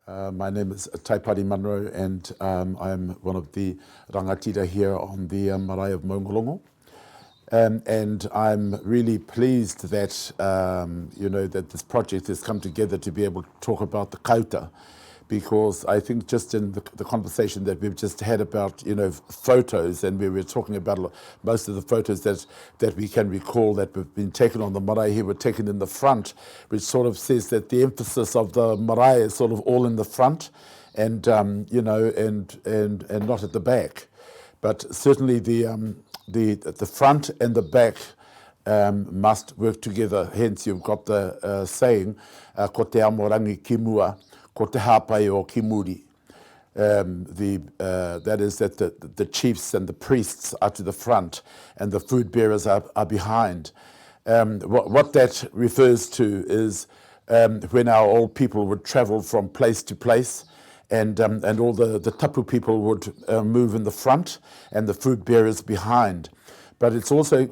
My name is Taipari Munro, and I'm one of the rangatira here on the marae of Maungaronga. And I'm really pleased that that this project has come together to be able to talk about the Kaauta, because I think just in the conversation that we've just had about photos, and we were talking about most of the photos that we can recall that have been taken on the marae here were taken in the front, which sort of says that the emphasis of the marae is sort of all in the front, and and not at the back. But certainly the front and the back must work together. Hence, you've got the saying, ko te amorangi ki mua, ko te hapai o ki muri. That is that the chiefs and the priests are to the front and the food bearers are behind. What that refers to is when our old people would travel from place to place, and all the tapu people would move in the front and the food bearers behind. But it's also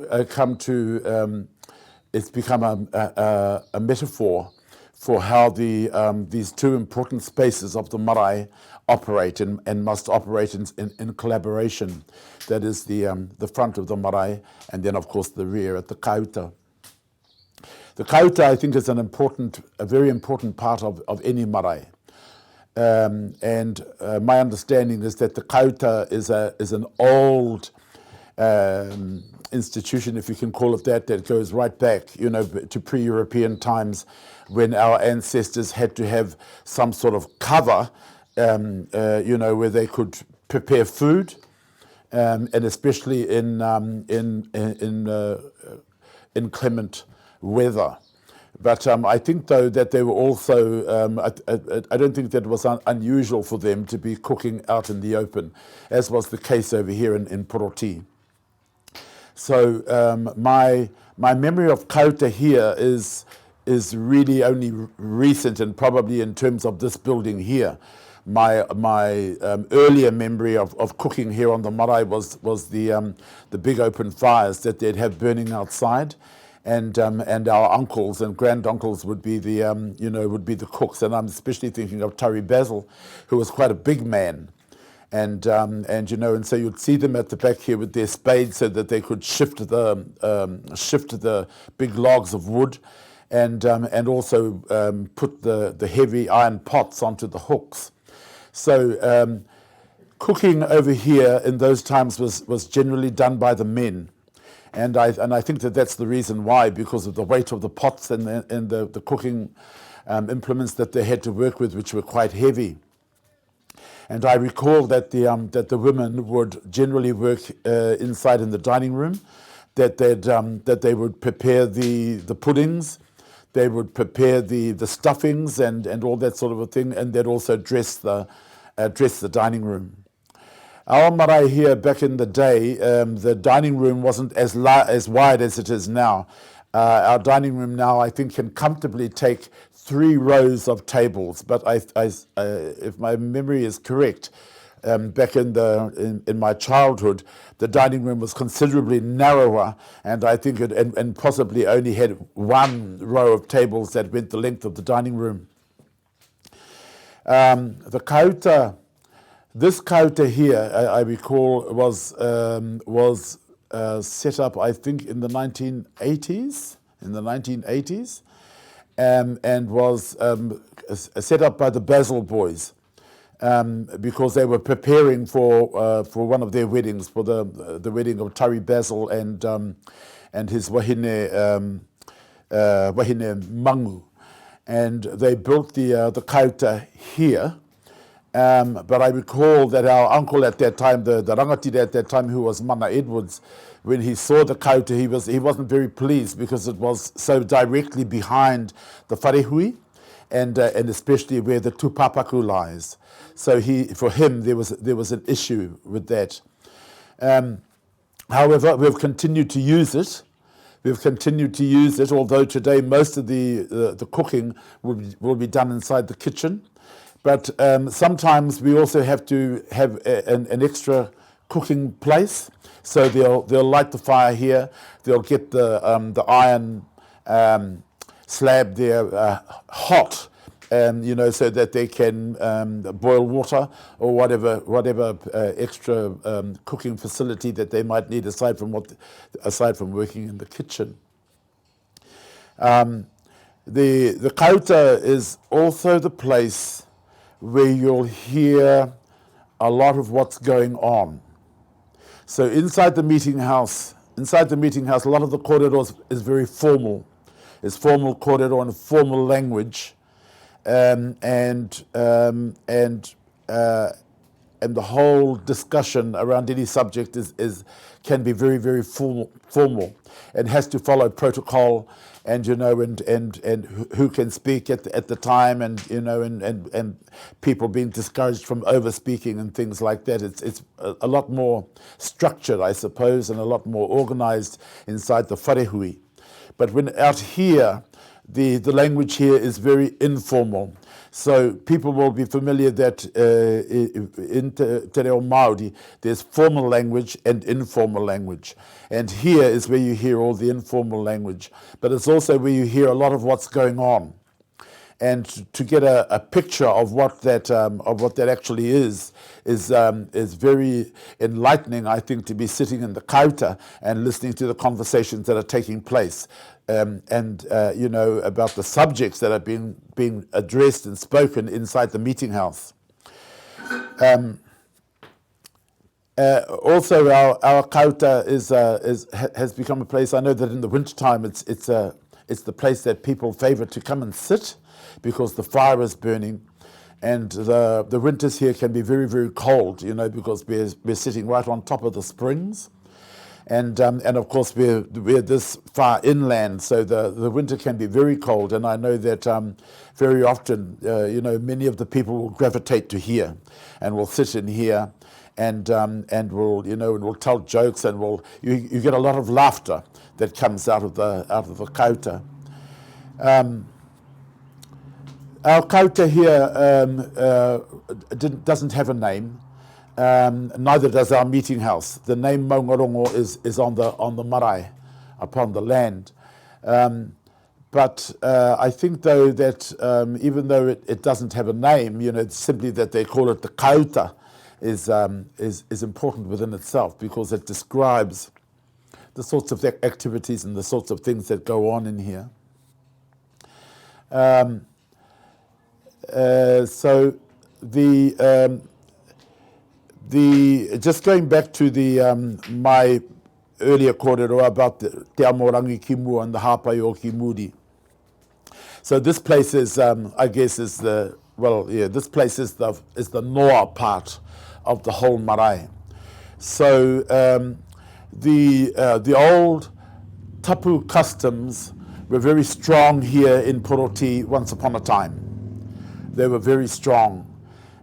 it's become a metaphor for how these two important spaces of the marae operate and must operate in collaboration. That is the front of the marae, and then of course the rear at the Kaauta. The Kaauta, I think, is a very important part of any marae. My understanding is that the Kaauta is an old institution, if you can call it that goes right back, to pre-European times, when our ancestors had to have some sort of cover, where they could prepare food, and especially in inclement weather. But I think, though, that they were also, I don't think that it was unusual for them to be cooking out in the open, as was the case over here in Poroti. So my memory of Kaauta here is really only recent, and probably in terms of this building here. My earlier memory of cooking here on the marae was the big open fires that they'd have burning outside. And our uncles and granduncles would be the cooks, and I'm especially thinking of Tari Basil, who was quite a big man, and so you'd see them at the back here with their spades so that they could shift the big logs of wood, and also put the heavy iron pots onto the hooks. So cooking over here in those times was generally done by the men. And I think that's the reason why, because of the weight of the pots and the cooking implements that they had to work with, which were quite heavy. And I recall that the women would generally work inside in the dining room, that they would prepare the puddings, they would prepare the stuffings and all that sort of a thing, and they'd also dress the dining room. Our marae here back in the day, the dining room wasn't as wide as it is now. Our dining room now, I think, can comfortably take 3 rows of tables. But if my memory is correct, back in my childhood, the dining room was considerably narrower, and I think and possibly only had 1 row of tables that went the length of the dining room. The Kaauta. This Kaauta here, I recall, was set up, I think, in the 1980s. And was set up by the Basil boys, because they were preparing for one of their weddings, for the wedding of Tari Basil and his wahine Mangu, and they built the Kaauta here. But I recall that our uncle at that time, the rangatira at that time, who was Mana Edwards, when he saw the Kaauta, he wasn't very pleased, because it was so directly behind the wharehui, and especially where the tupapaku lies. So for him there was an issue with that. However, we've continued to use it. Although today most of the cooking will be done inside the kitchen. But sometimes we also have to have an extra cooking place. So they'll light the fire here. They'll get the iron slab there hot, so that they can boil water or whatever extra cooking facility that they might need aside from working in the kitchen. The Kaauta is also the place where you'll hear a lot of what's going on. So inside the meeting house, a lot of the korero is very formal. It's formal korero and formal language, and the whole discussion around any subject can be very, very formal, and has to follow protocol, and who can speak at the time, and people being discouraged from over speaking and things like that. It's a lot more structured, I suppose, and a lot more organized inside the wharehui. But when out here, the language here is very informal. So people will be familiar that in Te Reo Māori, there's formal language and informal language. And here is where you hear all the informal language. But it's also where you hear a lot of what's going on. And to get a picture of what that actually is very enlightening, I think, to be sitting in the Kaauta and listening to the conversations that are taking place, about the subjects that are being addressed and spoken inside the meeting house. Also, our Kaauta has become a place. I know that in the wintertime, it's the place that people favour to come and sit, because the fire is burning, and the winters here can be very, very cold, because we're sitting right on top of the springs, and of course we're this far inland, so the winter can be very cold. And I know that very often, many of the people will gravitate to here, and will sit in here, and will tell jokes, and you get a lot of laughter that comes out of the Kaauta. Our Kaauta here doesn't have a name. Neither does our meeting house. The name Maungaronga is on the marae, upon the land. But I think, though, that even though it doesn't have a name, it's simply that they call it the Kaauta is important within itself, because it describes the sorts of activities and the sorts of things that go on in here. So the just going back to my earlier korero about the Te Amorangi ki mua and the Hapai o ki muri. So this place is, this place is the noa part of the whole marae. So the old tapu customs were very strong here in Poroti once upon a time. They were very strong,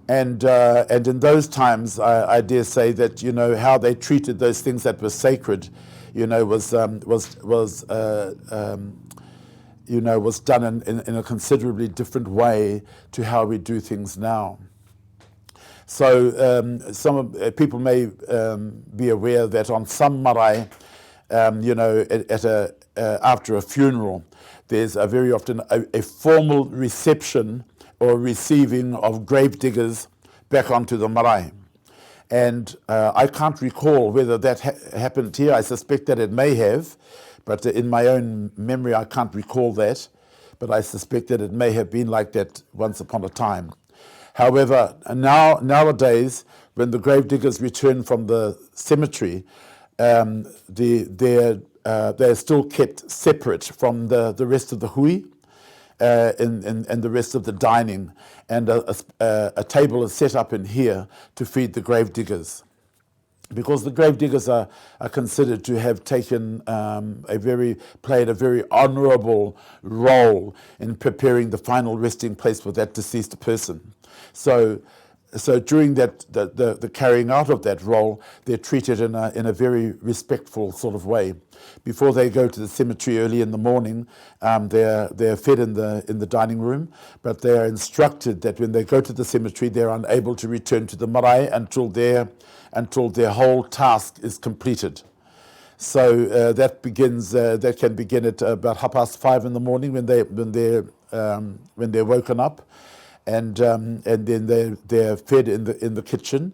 and in those times, I dare say that how they treated those things that were sacred, was done in a considerably different way to how we do things now. So some people may be aware that on some marae, after a funeral, there's very often a formal reception or receiving of grave diggers back onto the marae. And I can't recall whether that happened here. I suspect that it may have, but in my own memory I can't recall that. But I suspect that it may have been like that once upon a time. However, nowadays, when the grave diggers return from the cemetery, they're still kept separate from the rest of the hui, and the rest of the dining, and a table is set up in here to feed the grave diggers, because the grave diggers are considered to have taken played a very honourable role in preparing the final resting place for that deceased person. So during the carrying out of that role, they're treated in a very respectful sort of way. Before they go to the cemetery early in the morning, they're fed in the dining room, but they are instructed that when they go to the cemetery, they're unable to return to the marae until their whole task is completed. So that can begin at about 5:30 in the morning when they're when they're woken up, and then they're fed in the kitchen,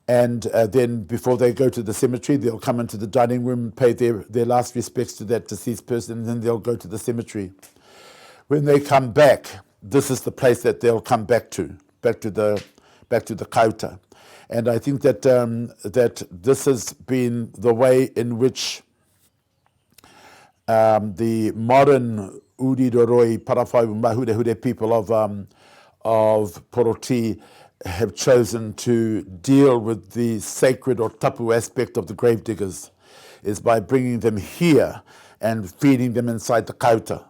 and then before they go to the cemetery, they'll come into the dining room, pay their last respects to that deceased person, and then they'll go to the cemetery. When they come back, this is the place that they'll come back to the Kaauta. And I think that that this has been the way in which the modern Uriroroi Parawhai Mahurehure people of Poroti have chosen to deal with the sacred or tapu aspect of the grave diggers, is by bringing them here and feeding them inside the Kaauta.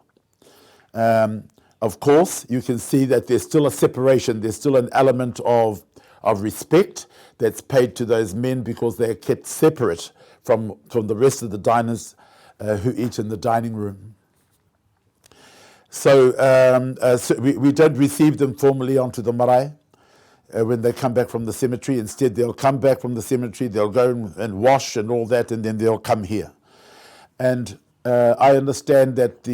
Of course, you can see that there's still a separation, there's still an element of respect that's paid to those men because they're kept separate from the rest of the diners who eat in the dining room. So, we don't receive them formally onto the marae when they come back from the cemetery. Instead, they'll come back from the cemetery, they'll go and wash and all that, and then they'll come here. And I understand that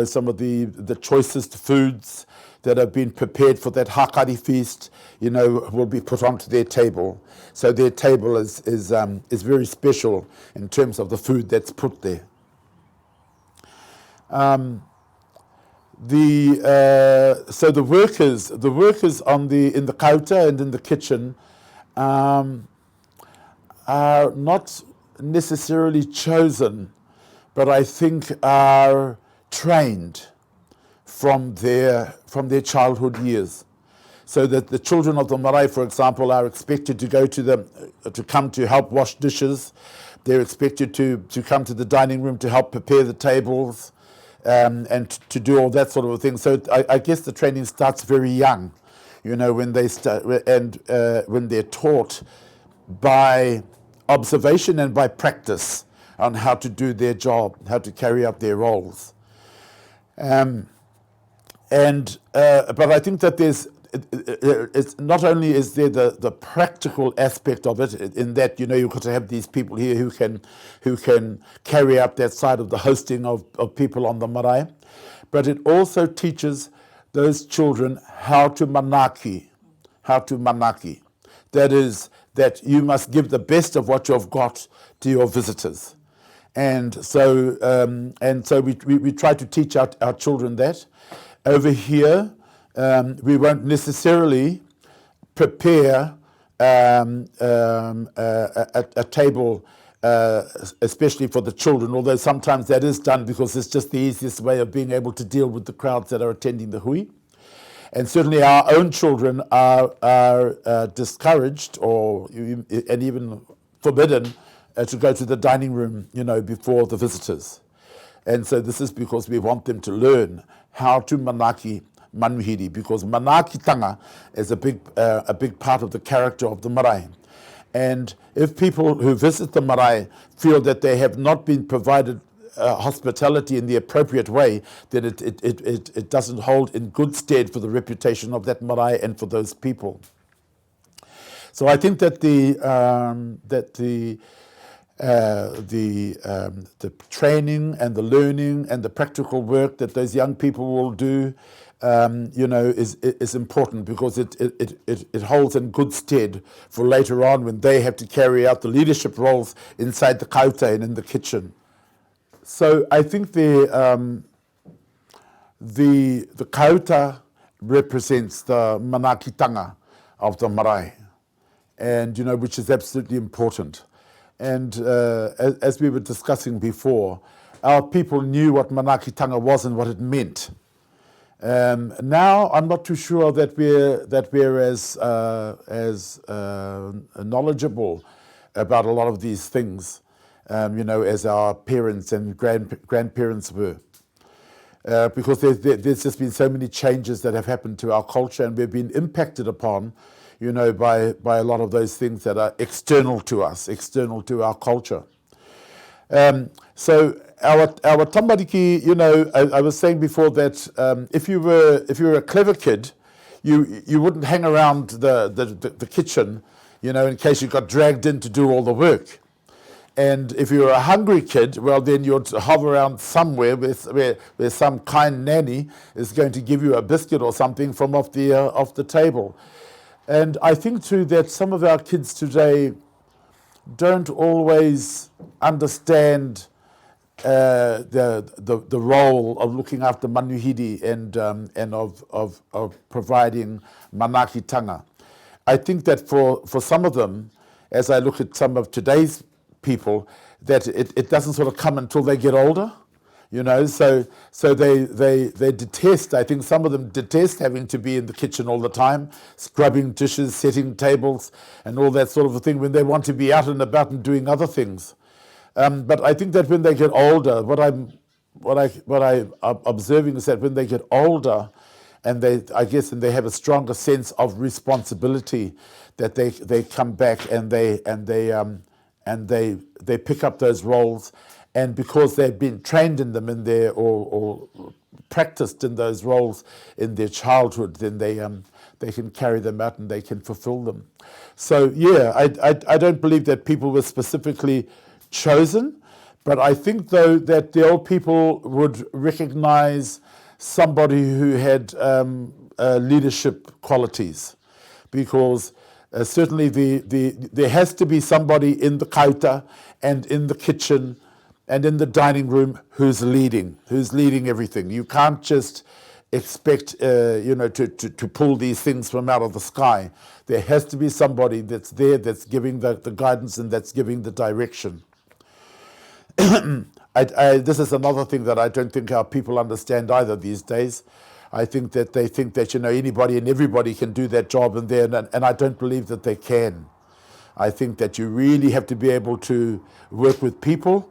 some of the choicest foods that have been prepared for that hakari feast, will be put onto their table. So their table is very special in terms of the food that's put there. So the workers in the Kaauta and in the kitchen are not necessarily chosen, but I think are trained from their childhood years, so that the children of the marae, for example, are expected to go to come to help wash dishes. They're expected to come to the dining room to help prepare the tables, and to do all that sort of thing. So I guess the training starts very young, when they start, and when they're taught by observation and by practice on how to do their job, how to carry out their roles. But I think that it's not only is there the practical aspect of it, in that you've got to have these people here who can carry out that side of the hosting of people on the marae, but it also teaches those children how to manaki. That is, that you must give the best of what you've got to your visitors. And so we try to teach our children that. Over here, we won't necessarily prepare a table, especially for the children, although sometimes that is done because it's just the easiest way of being able to deal with the crowds that are attending the hui. And certainly our own children are discouraged and even forbidden to go to the dining room, before the visitors. And so this is because we want them to learn how to manaki manuhiri, because manakitanga is a big part of the character of the marae. And if people who visit the marae feel that they have not been provided hospitality in the appropriate way, then it doesn't hold in good stead for the reputation of that marae and for those people. So I think that the training and the learning and the practical work that those young people will do, is important, because it holds in good stead for later on when they have to carry out the leadership roles inside the Kaauta and in the kitchen. So I think the Kaauta represents the manakitanga of the marae, and which is absolutely important. And as we were discussing before, our people knew what manakitanga was and what it meant. Now I'm not too sure that we're as knowledgeable about a lot of these things, as our parents and grandparents were, because there's just been so many changes that have happened to our culture, and we've been impacted upon, by a lot of those things that are external to us, external to our culture. So our tamariki, I was saying before that if you were a clever kid, you wouldn't hang around the kitchen, in case you got dragged in to do all the work. And if you're a hungry kid, well, then you'd hover around somewhere where some kind nanny is going to give you a biscuit or something from off the table. And I think too that some of our kids today don't always understand the role of looking after manuhiri and of providing manakitanga. I think that for some of them, as I look at some of today's people, that it doesn't sort of come until they get older, you know. So they detest. I think some of them detest having to be in the kitchen all the time, scrubbing dishes, setting tables, and all that sort of a thing. When they want to be out and about and doing other things. But I think that when they get older, what I'm observing is that when they get older, and they have a stronger sense of responsibility, that they come back and they pick up those roles, and because they've been trained in them in their or practiced in those roles in their childhood, then they can carry them out and they can fulfill them. So yeah, I don't believe that people were specifically chosen, but I think though that the old people would recognize somebody who had leadership qualities, because certainly there has to be somebody in the kaauta and in the kitchen and in the dining room who's leading everything. You can't just expect to pull these things from out of the sky. There has to be somebody that's there, that's giving the guidance and that's giving the direction. This is another thing that I don't think our people understand either these days. I think that they think that anybody and everybody can do that job, and I don't believe that they can. I think that you really have to be able to work with people.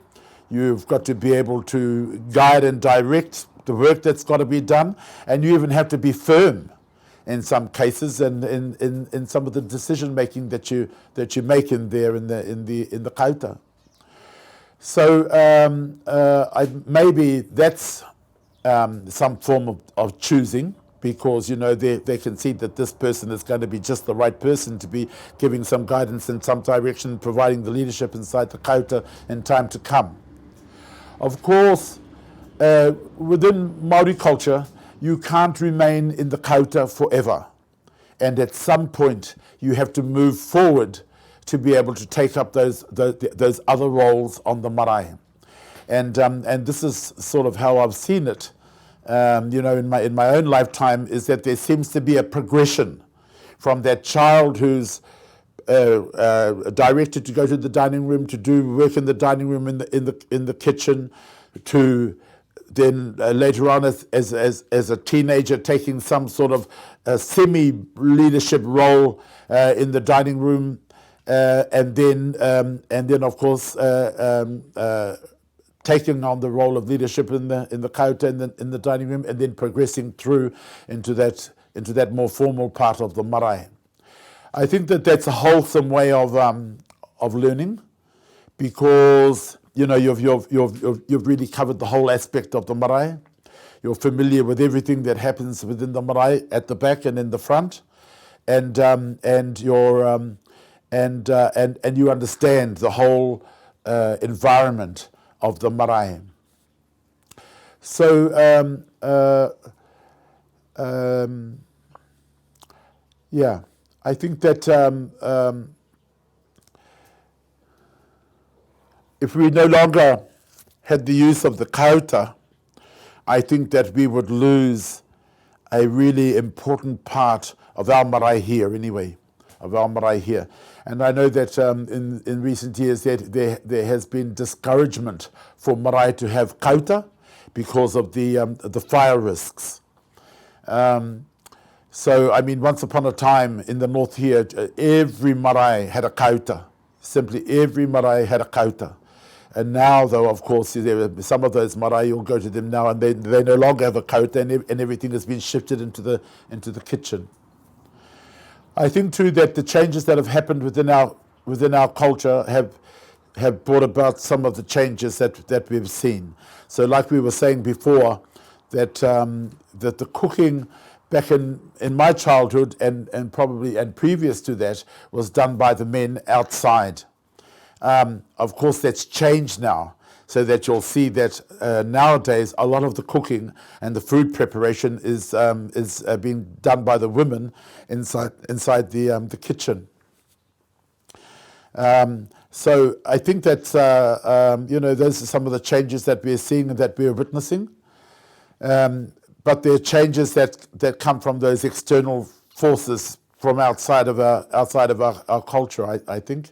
You've got to be able to guide and direct the work that's got to be done, and you even have to be firm in some cases, and in some of the decision making that you make in the kaauta. So maybe that's some form of choosing, because they can see that this person is going to be just the right person to be giving some guidance in some direction, providing the leadership inside the kaauta in time to come. Of course, within Māori culture, you can't remain in the kaauta forever, and at some point you have to move forward to be able to take up those other roles on the marae, and this is sort of how I've seen it. In my own lifetime, is that there seems to be a progression from that child who's directed to go to the dining room to do work in the dining room in the kitchen, to then later on as a teenager taking some sort of semi-leadership role in the dining room. And then of course taking on the role of leadership in the kaauta and in the dining room, and then progressing through into that more formal part of the marae. I think that that's a wholesome way of learning, because you've really covered the whole aspect of the marae. You're familiar with everything that happens within the marae at the back and in the front, and you're and you understand the whole environment of the marae. So I think that if we no longer had the use of the kaauta, I think that we would lose a really important part of our marae here anyway, And I know that in recent years that there has been discouragement for marae to have kaauta because of the fire risks. So, I mean, once upon a time in the north here, every marae had a kaauta. Simply every marae had a kaauta. And now, though, of course, some of those marae, you'll go to them now, and they no longer have a kaauta, and everything has been shifted into the kitchen. I think too that the changes that have happened within our culture have brought about some of the changes that we've seen. So, like we were saying before, that the cooking back in my childhood and previous to that was done by the men outside. Of course, that's changed now, so that you'll see that nowadays a lot of the cooking and the food preparation is being done by the women inside the kitchen. So I think that those are some of the changes that we're seeing and that we're witnessing. But there are changes that come from those external forces from outside of our culture, I think.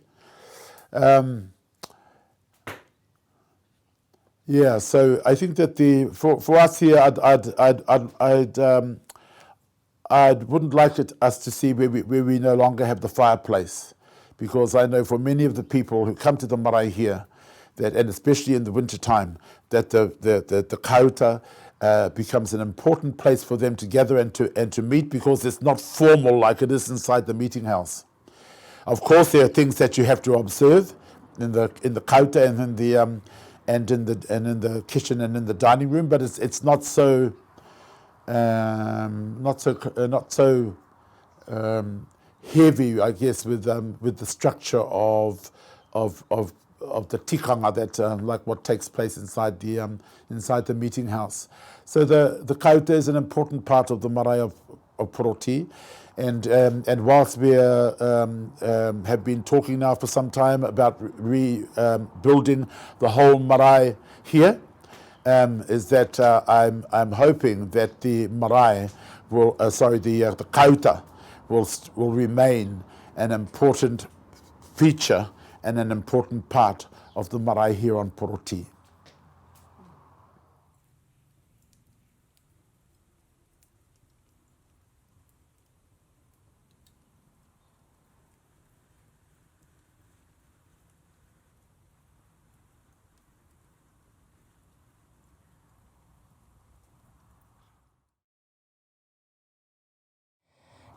So I think that for us here, I wouldn't like us to see where we no longer have the fireplace, because I know for many of the people who come to the marae here, and especially in the winter time, that the Kaauta becomes an important place for them to gather and to meet, because it's not formal like it is inside the meeting house. Of course, there are things that you have to observe in the Kaauta and in the kitchen and in the dining room, but it's not so heavy, I guess, with the structure of the tikanga that like what takes place inside the meeting house. So the Kaauta is an important part of the marae of Poroti, and whilst we have been talking now for some time about rebuilding the whole marae here, is that I'm hoping that the marae will the Kaauta will remain an important feature and an important part of the marae here on Poroti.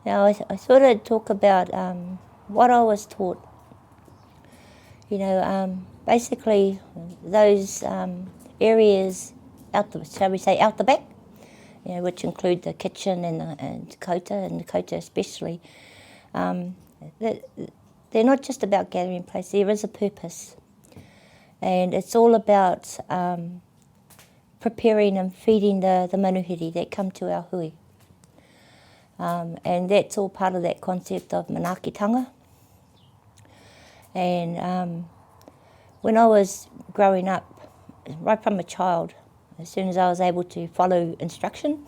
Now, I thought I'd talk about what I was taught. Basically those areas out the back, which include the kitchen and Kaauta, and the Kaauta especially. They're not just about gathering place. There is a purpose, and it's all about preparing and feeding the manuhiri that come to our hui. And that's all part of that concept of manaakitanga. And when I was growing up, right from a child, as soon as I was able to follow instruction,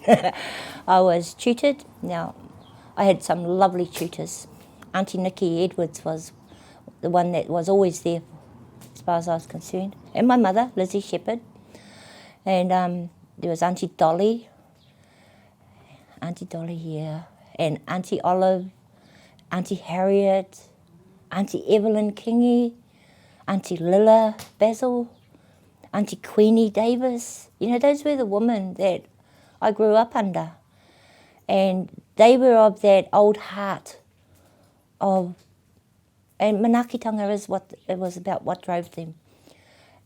I was tutored. Now, I had some lovely tutors. Auntie Nikki Edwards was the one that was always there, as far as I was concerned. And my mother, Lizzie Shepherd. And there was Auntie Dolly, here, and Auntie Olive, Auntie Harriet, Auntie Evelyn Kingy, Auntie Lilla Basil, Auntie Queenie Davis. Those were the women that I grew up under. And they were of that old heart and manaakitanga is what it was about, what drove them.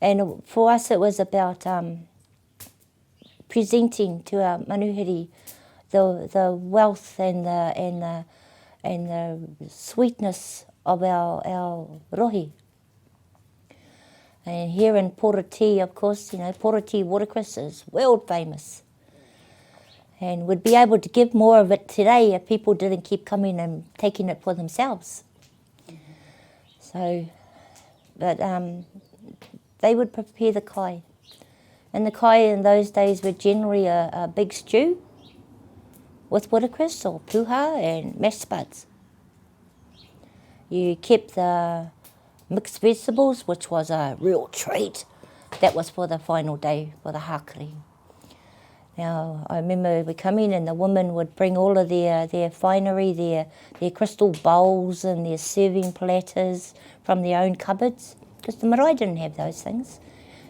And for us it was about presenting to our manuhiri the wealth and the sweetness of our rohi. And here in Poroti, of course, Poroti watercress is world famous. And would be able to give more of it today if people didn't keep coming and taking it for themselves. So, but they would prepare the kai. And the kai in those days were generally a big stew with watercress or puha and mashed spuds. You kept the mixed vegetables, which was a real treat. That was for the final day, for the hakari. Now, I remember we come in and the women would bring all of their finery, their crystal bowls and their serving platters from their own cupboards, because the marae didn't have those things.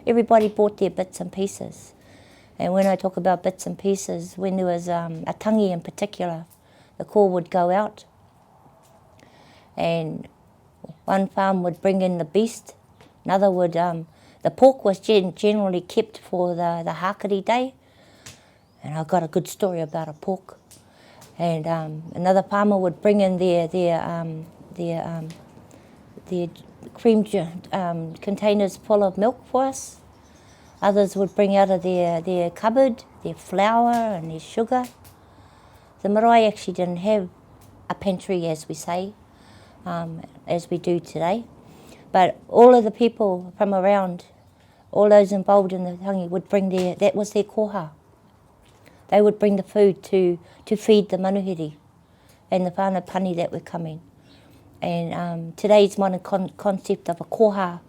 Everybody bought their bits and pieces. And when I talk about bits and pieces, when there was a tangi in particular, the call would go out. And one farm would bring in the beast, another would, the pork was generally kept for the hakari day. And I've got a good story about a pork. And another farmer would bring in their containers full of milk for us. Others would bring out of their cupboard their flour and their sugar. The marae actually didn't have a pantry, as we say, as we do today. But all of the people from around, all those involved in the tangi would bring that was their koha. They would bring the food to feed the manuhiri and the whānau pani that were coming. And today's modern concept of a koha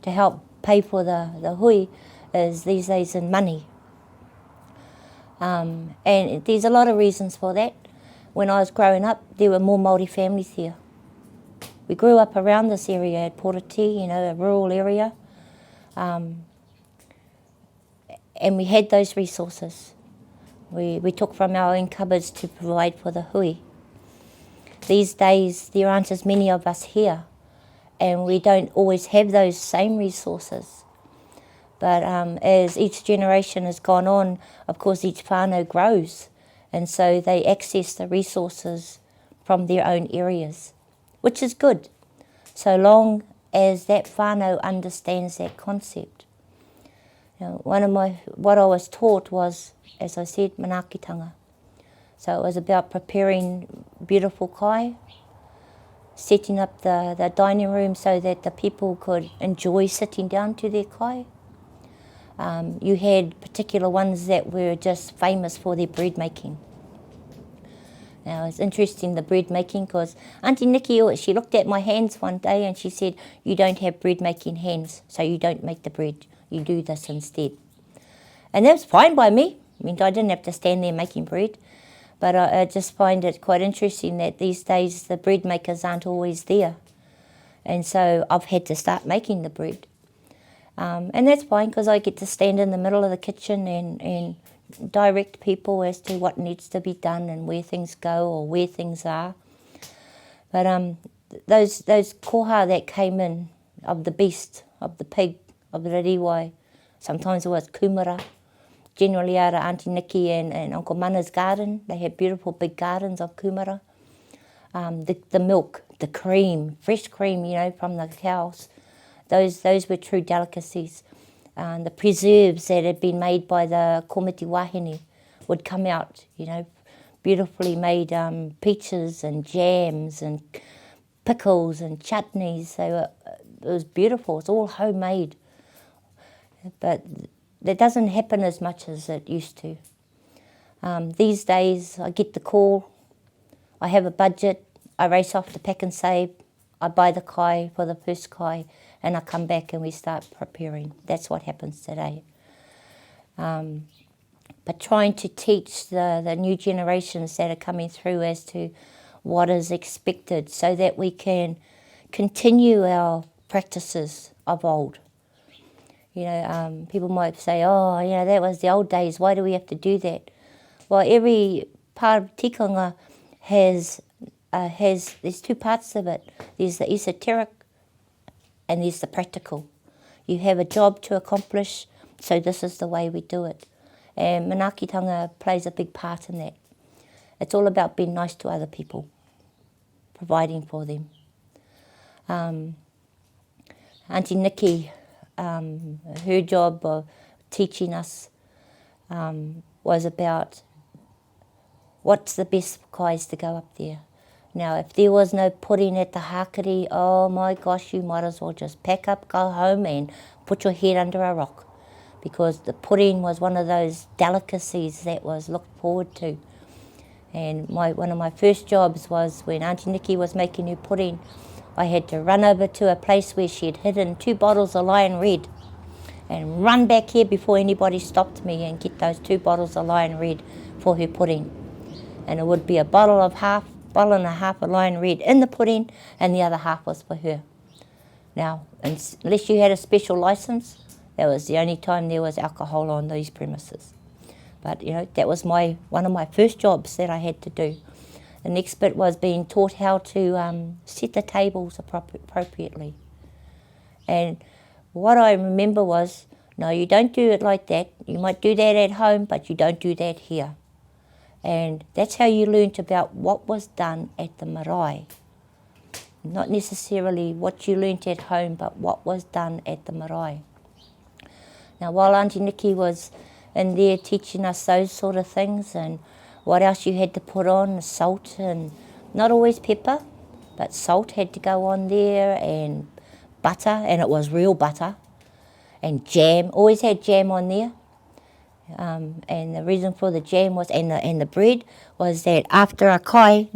to help pay for the hui is these days in money. And there's a lot of reasons for that. When I was growing up, there were more Māori families here. We grew up around this area at Poroti, a rural area. And we had those resources. We took from our own cupboards to provide for the hui. These days, there aren't as many of us here, and we don't always have those same resources. But as each generation has gone on, of course, each whānau grows, and so they access the resources from their own areas, which is good, so long as that whānau understands that concept. What I was taught was, as I said, manaakitanga. So it was about preparing beautiful kai, setting up the dining room so that the people could enjoy sitting down to their kai. You had particular ones that were just famous for their bread making. Now it's interesting, the bread making, because Auntie Nikki, she looked at my hands one day and she said, "You don't have bread making hands, so you don't make the bread. You do this instead." And that was fine by me. I mean, I didn't have to stand there making bread. But I just find it quite interesting that these days the bread makers aren't always there. And so I've had to start making the bread. And that's fine, because I get to stand in the middle of the kitchen and direct people as to what needs to be done and where things go or where things are. But those koha that came in of the beast, of the pig, of the ririwai, sometimes it was kumara, generally out of Auntie Nikki and Uncle Mana's garden. They had beautiful big gardens of kumara. The milk, the cream, fresh cream, from the cows. Those were true delicacies. The preserves that had been made by the komiti wahine would come out, beautifully made peaches and jams and pickles and chutneys. So it was beautiful. It's all homemade. But that doesn't happen as much as it used to. These days, I get the call, I have a budget, I race off to Pack and Save, I buy the kai for the first kai, and I come back and we start preparing. That's what happens today. But trying to teach the new generations that are coming through as to what is expected so that we can continue our practices of old. People might say, that was the old days, why do we have to do that? Well, every part of tikanga has there's two parts of it. There's the esoteric and there's the practical. You have a job to accomplish, so this is the way we do it. And manaakitanga plays a big part in that. It's all about being nice to other people, providing for them. Auntie Nikki, her job of teaching us was about what's the best kais to go up there. Now, if there was no pudding at the hakari, oh my gosh, you might as well just pack up, go home and put your head under a rock, because the pudding was one of those delicacies that was looked forward to. And one of my first jobs was when Auntie Nikki was making her pudding, I had to run over to a place where she had hidden 2 bottles of Lion Red and run back here before anybody stopped me and get those 2 bottles of Lion Red for her pudding. And it would be a bottle and a half of Lion Red in the pudding, and the other half was for her. Now, unless you had a special license, that was the only time there was alcohol on these premises. But, that was one of my first jobs that I had to do. The next bit was being taught how to set the tables appropriately. And what I remember was, no, you don't do it like that. You might do that at home, but you don't do that here. And that's how you learnt about what was done at the marae. Not necessarily what you learnt at home, but what was done at the marae. Now, while Auntie Nikki was in there teaching us those sort of things and what else you had to put on, salt and not always pepper, but salt had to go on there, and butter, and it was real butter, and jam, always had jam on there. And the reason for the jam was, and the bread, was that after a kai,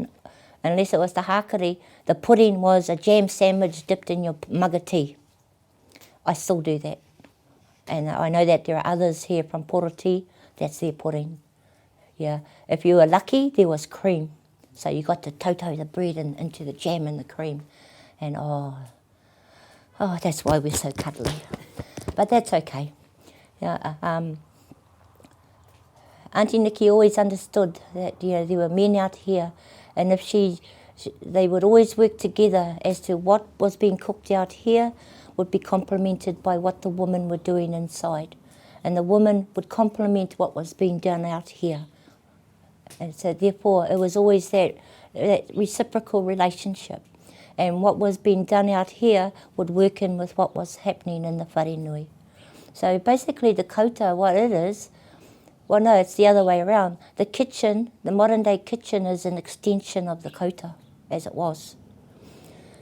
unless it was the hakari, the pudding was a jam sandwich dipped in your mug of tea. I still do that. And I know that there are others here from Poroti, that's their pudding. Yeah, if you were lucky, there was cream. So you got to toto the bread into the jam and the cream. And oh, that's why we're so cuddly. But that's okay. Yeah, Auntie Nikki always understood that, you know, there were men out here, and if they would always work together as to what was being cooked out here would be complemented by what the women were doing inside. And the women would complement what was being done out here. And so therefore it was always that reciprocal relationship. And what was being done out here would work in with what was happening in the wharenui. So basically the kaauta, what it is, well no, it's the other way around. The kitchen, the modern day kitchen, is an extension of the kaauta, as it was.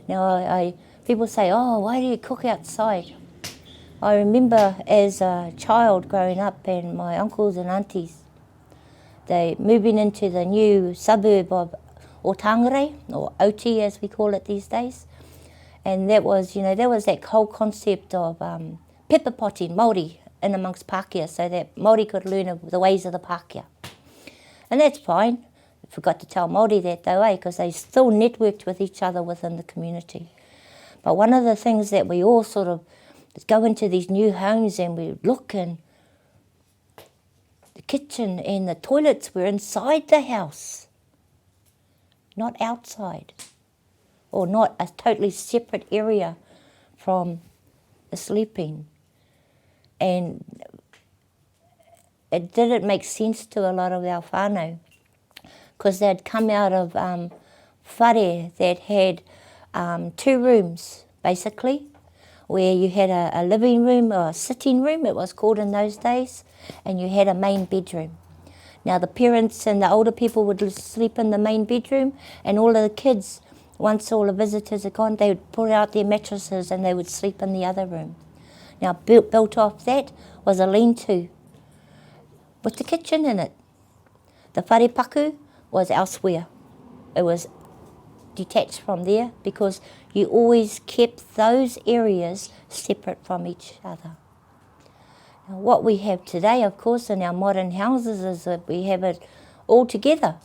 Now people say, oh, why do you cook outside? I remember as a child growing up, and my uncles and aunties, they moving into the new suburb of Otangere, or Oti as we call it these days. And that was, you know, there was that whole concept of pepper potting Māori in amongst Pākehā, so that Māori could learn the ways of the Pākehā. And that's fine. I forgot to tell Māori that though, because they still networked with each other within the community. But one of the things that we all sort of go into these new homes and we look, and the kitchen and the toilets were inside the house, not outside, or not a totally separate area from the sleeping. And it didn't make sense to a lot of our whānau, because they'd come out of whare that had 2 rooms, basically, where you had a living room, or a sitting room, it was called in those days, and you had a main bedroom. Now the parents and the older people would sleep in the main bedroom, and all of the kids, once all the visitors are gone, they would pull out their mattresses and they would sleep in the other room. Now built off that was a lean-to with the kitchen in it. The wharepaku was elsewhere. It was detached from there, because you always kept those areas separate from each other. Now, what we have today, of course, in our modern houses is that we have it all together.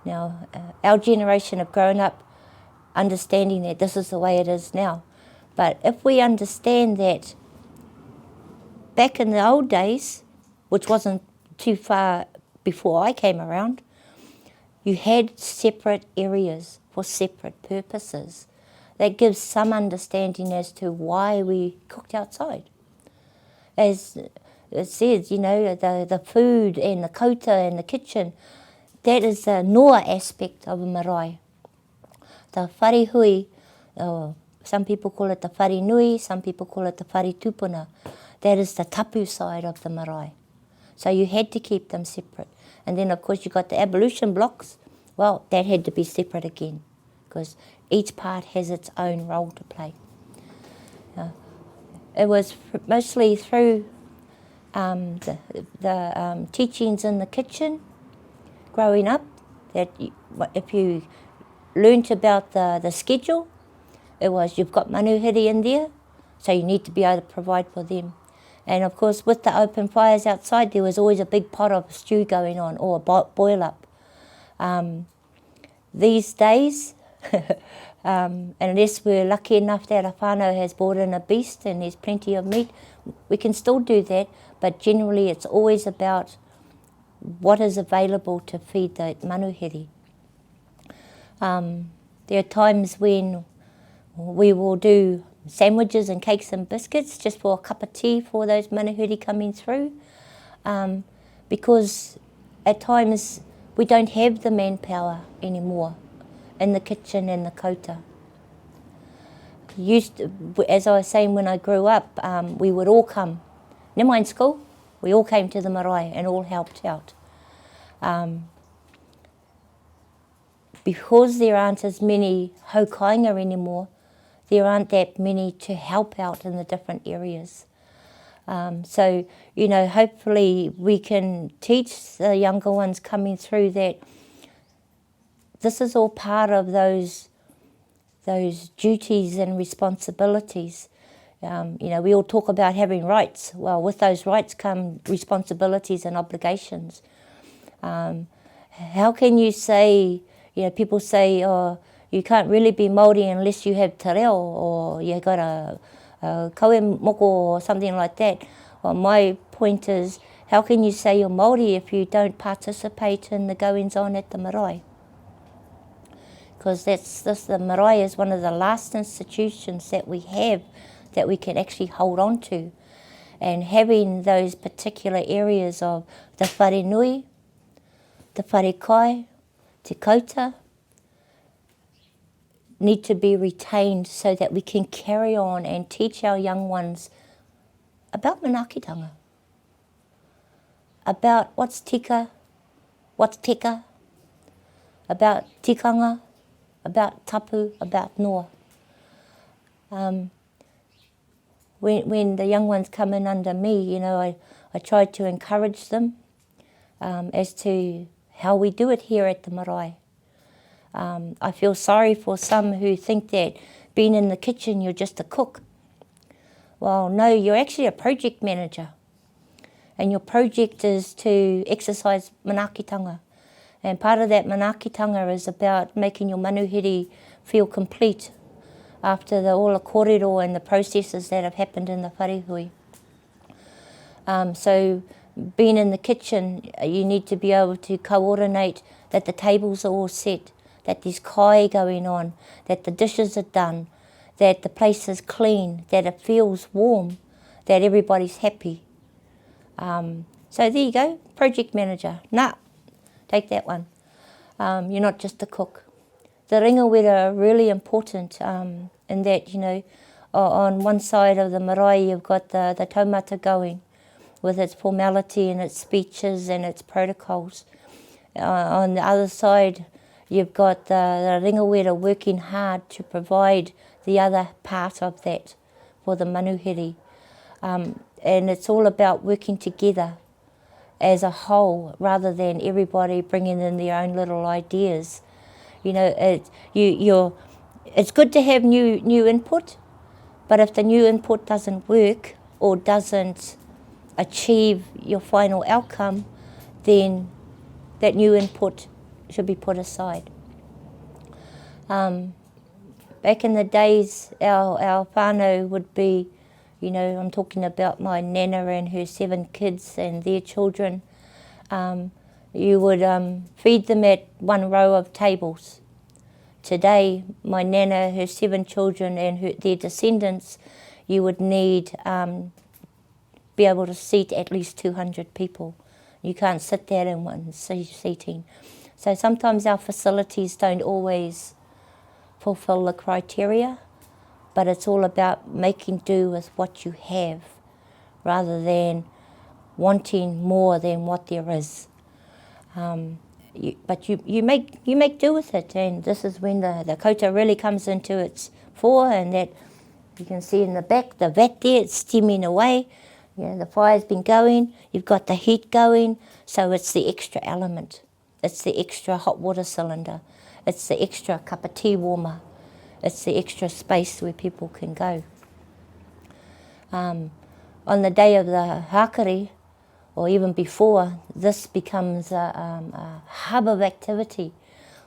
Now, our generation have grown up understanding that this is the way it is now. But if we understand that back in the old days, which wasn't too far before I came around, you had separate areas for separate purposes. That gives some understanding as to why we cooked outside. As it says, you know, the food and the kaauta and the kitchen, that is the noa aspect of a marae. The wharehui, some people call it the wharenui, some people call it the whare tupuna. That is the tapu side of the marae. So you had to keep them separate. And then, of course, you got the ablution blocks. Well, that had to be separate again, because each part has its own role to play. It was mostly through the teachings in the kitchen growing up that if you learnt about the schedule, it was you've got manuhiri in there, so you need to be able to provide for them. And of course, with the open fires outside, there was always a big pot of stew going on, or a boil up. These days, unless we're lucky enough that a whānau has brought in a beast and there's plenty of meat, we can still do that, but generally it's always about what is available to feed the manuhiri. There are times when we will do sandwiches and cakes and biscuits just for a cup of tea for those manuhiri coming through, because at times we don't have the manpower anymore in the kitchen and the kaauta. as I was saying, when I grew up, we would all come. Never mind school, we all came to the marae and all helped out. Because there aren't as many haukainga anymore, there aren't that many to help out in the different areas. So, you know, hopefully we can teach the younger ones coming through that this is all part of those duties and responsibilities. You know, we all talk about having rights. Well, with those rights come responsibilities and obligations. How can you say, you know, people say, oh, you can't really be Māori unless you have te reo or you got a kaue moko or something like that. Well, my point is, how can you say you're Māori if you don't participate in the goings-on at the marae? Because the marae is one of the last institutions that we have that we can actually hold on to. And having those particular areas of the whare nui, the whare kai, te Kaauta, need to be retained so that we can carry on and teach our young ones about manaakitanga, about what's tika, what's teka, about tikanga, about tapu, about noa. When the young ones come in under me, you know, I try to encourage them as to how we do it here at the marae. I feel sorry for some who think that being in the kitchen, you're just a cook. Well, no, you're actually a project manager. And your project is to exercise manaakitanga. And part of that manaakitanga is about making your manuhiri feel complete after all the korero and the processes that have happened in the wharehui. So being in the kitchen, you need to be able to coordinate that the tables are all set, that there's kai going on, that the dishes are done, that the place is clean, that it feels warm, that everybody's happy. So there you go, project manager. Nah, take that one. You're not just a cook. The ringawera are really important in that, you know, on one side of the marae you've got the taumata going with its formality and its speeches and its protocols. On the other side you've got the ringawera working hard to provide the other part of that for the manuhiri. And it's all about working together as a whole rather than everybody bringing in their own little ideas. You know, it's good to have new input, but if the new input doesn't work or doesn't achieve your final outcome, then that new input should be put aside. Back in the days, our whānau would be, you know, I'm talking about my nana and her 7 kids and their children. You would feed them at one row of tables. Today, my nana, her 7 children and their descendants, you would need be able to seat at least 200 people. You can't sit there in one seating. So sometimes our facilities don't always fulfill the criteria, but it's all about making do with what you have rather than wanting more than what there is. But you make do with it, and this is when the kaauta really comes into its fore, and that you can see in the back, the vat there, it's steaming away. You know, the fire's been going, you've got the heat going, so it's the extra element. It's the extra hot water cylinder. It's the extra cup of tea warmer. It's the extra space where people can go. On the day of the hakari, or even before, this becomes a hub of activity.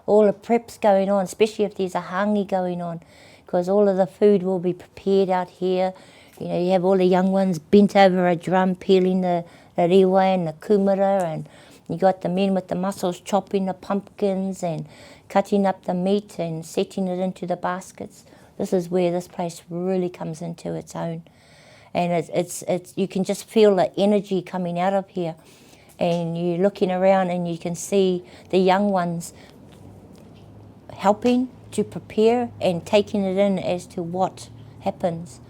All the preps going on, especially if there's a hangi going on, because all of the food will be prepared out here. You know, you have all the young ones bent over a drum, peeling the rewa and the kumara, and you got the men with the muscles chopping the pumpkins and cutting up the meat and setting it into the baskets. This is where this place really comes into its own. And it's you can just feel the energy coming out of here. And you're looking around and you can see the young ones helping to prepare and taking it in as to what happens.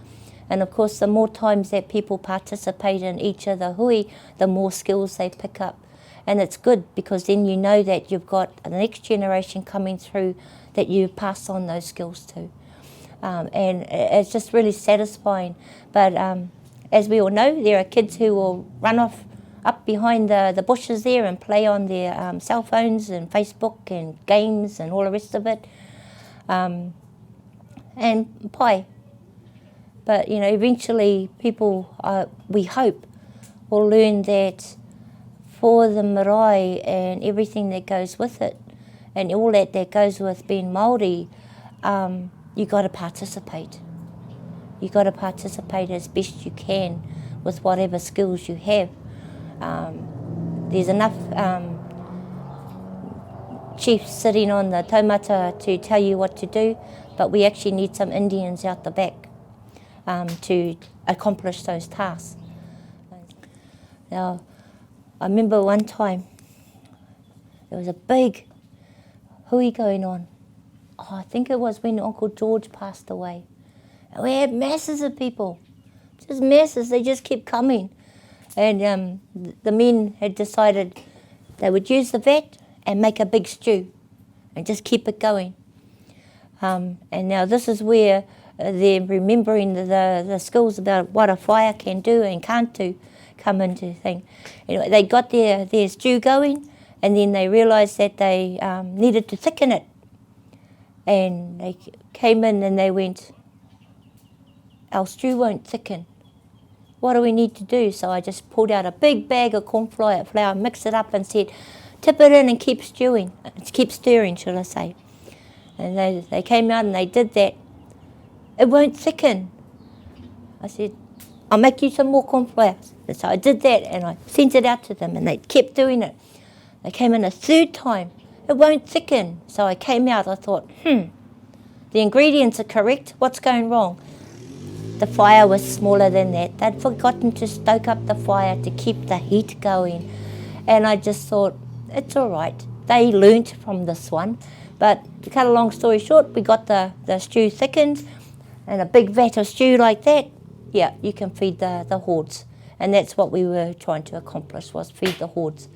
And of course, the more times that people participate in each of the hui, the more skills they pick up. And it's good because then you know that you've got the next generation coming through that you pass on those skills to. And it's just really satisfying. But as we all know, there are kids who will run off up behind the bushes there and play on their cell phones and Facebook and games and all the rest of it. And pai. But, you know, eventually people, we hope, will learn that for the marae and everything that goes with it, and all that goes with being Māori, you got to participate. You got to participate as best you can with whatever skills you have. There's enough chiefs sitting on the taumata to tell you what to do, but we actually need some Indians out the back to accomplish those tasks. Now, I remember one time there was a big hui going on. Oh, I think it was when Uncle George passed away. And we had masses of people, just masses, they just kept coming. And the men had decided they would use the vat and make a big stew and just keep it going. And now this is where they're remembering the skills about what a fire can do and can't do come into the thing. Anyway, they got their stew going, and then they realised that they needed to thicken it. And they came in and they went, our stew won't thicken. What do we need to do? So I just pulled out a big bag of corn flour, mixed it up and said, tip it in and keep stewing, keep stirring, shall I say. And they came out and they did that. It won't thicken. I said, I'll make you some more corn flour. And so I did that and I sent it out to them and they kept doing it. They came in a third time. It won't thicken. So I came out, I thought, the ingredients are correct. What's going wrong? The fire was smaller than that. They'd forgotten to stoke up the fire to keep the heat going. And I just thought, it's all right. They learnt from this one. But to cut a long story short, we got the stew thickened, and a big vat of stew like that, yeah, you can feed the hordes. And that's what we were trying to accomplish, was feed the hordes.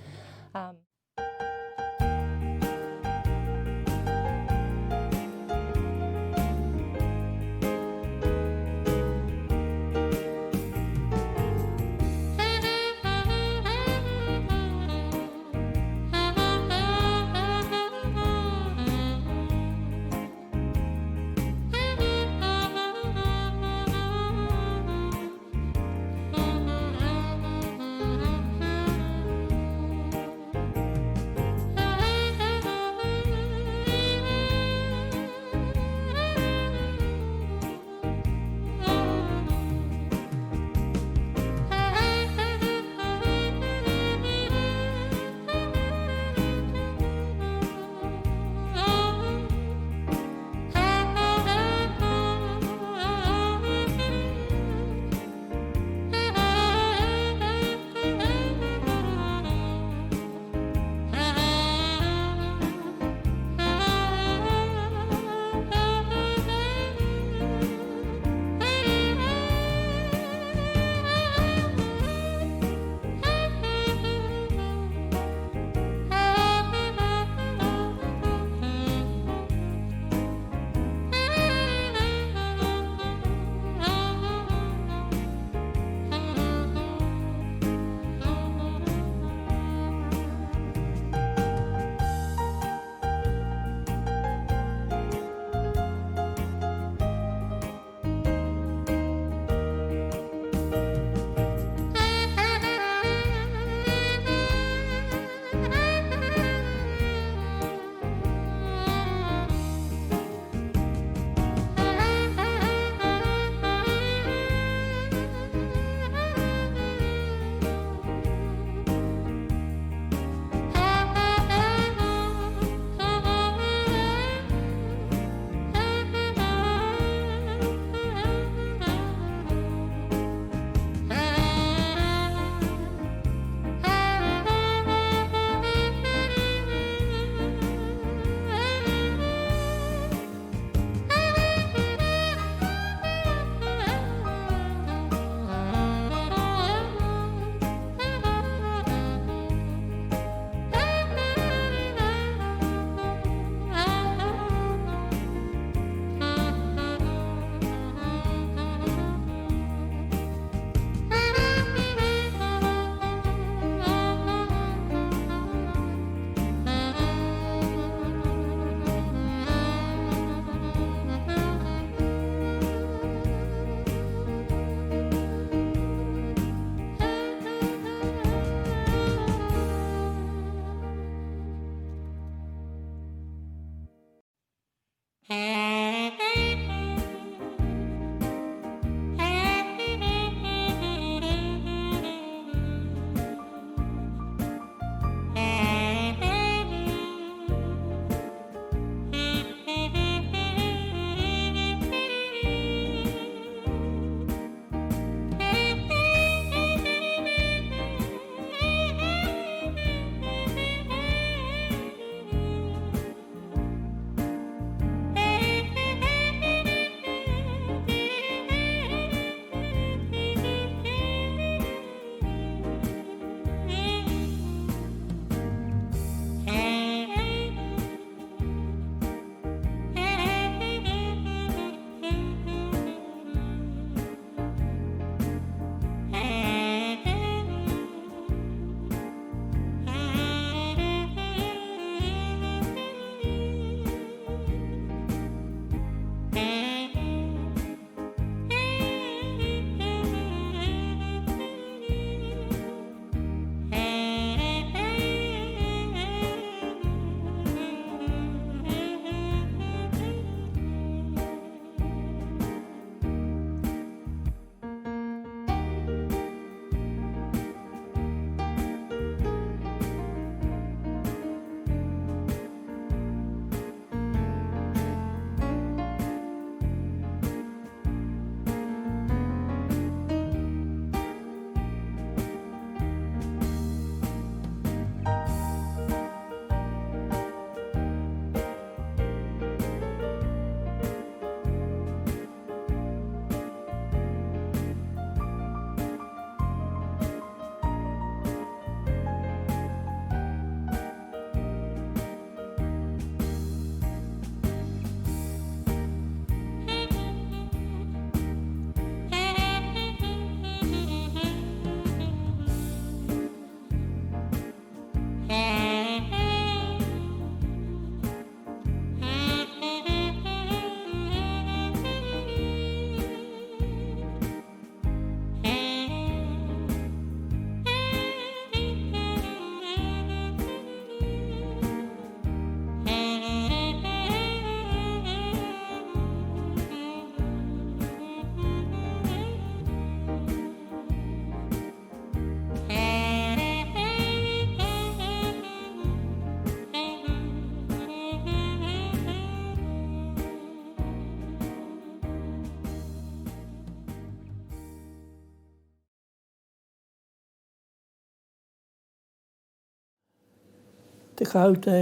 Te Kaauta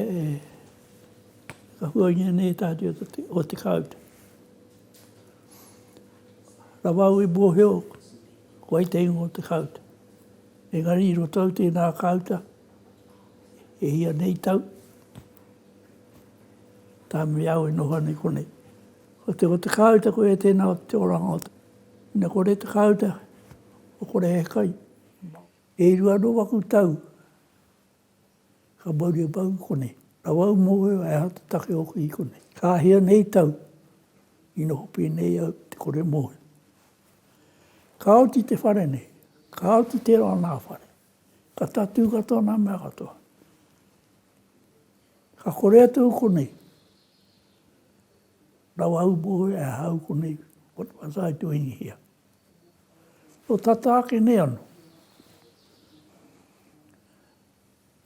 ka huangia nei tātou o te Kaauta. Rawau e bōheo, ko ai te ingo o te Kaauta. Engari ro tau tēnā Kaauta, e hia nei tau. Tā mri au e noha nei konei. O te Kaauta koe e tēnā o te oranga o te. Ina kore te Kaauta, o kore he kai. E rua no waku tau, ka mauri e bau konei. Rawau mōheo e hata take o ki konei. Ka hia nei tau, ina hopi nei au te kore mōheo. Ka auti te whare nei, ka auti te roa nā whare. Ka tatu katoa nā mea katoa. Ka kore atu konei. Rawau mōheo e hau konei. What was I doing here? O tata ake ne anu.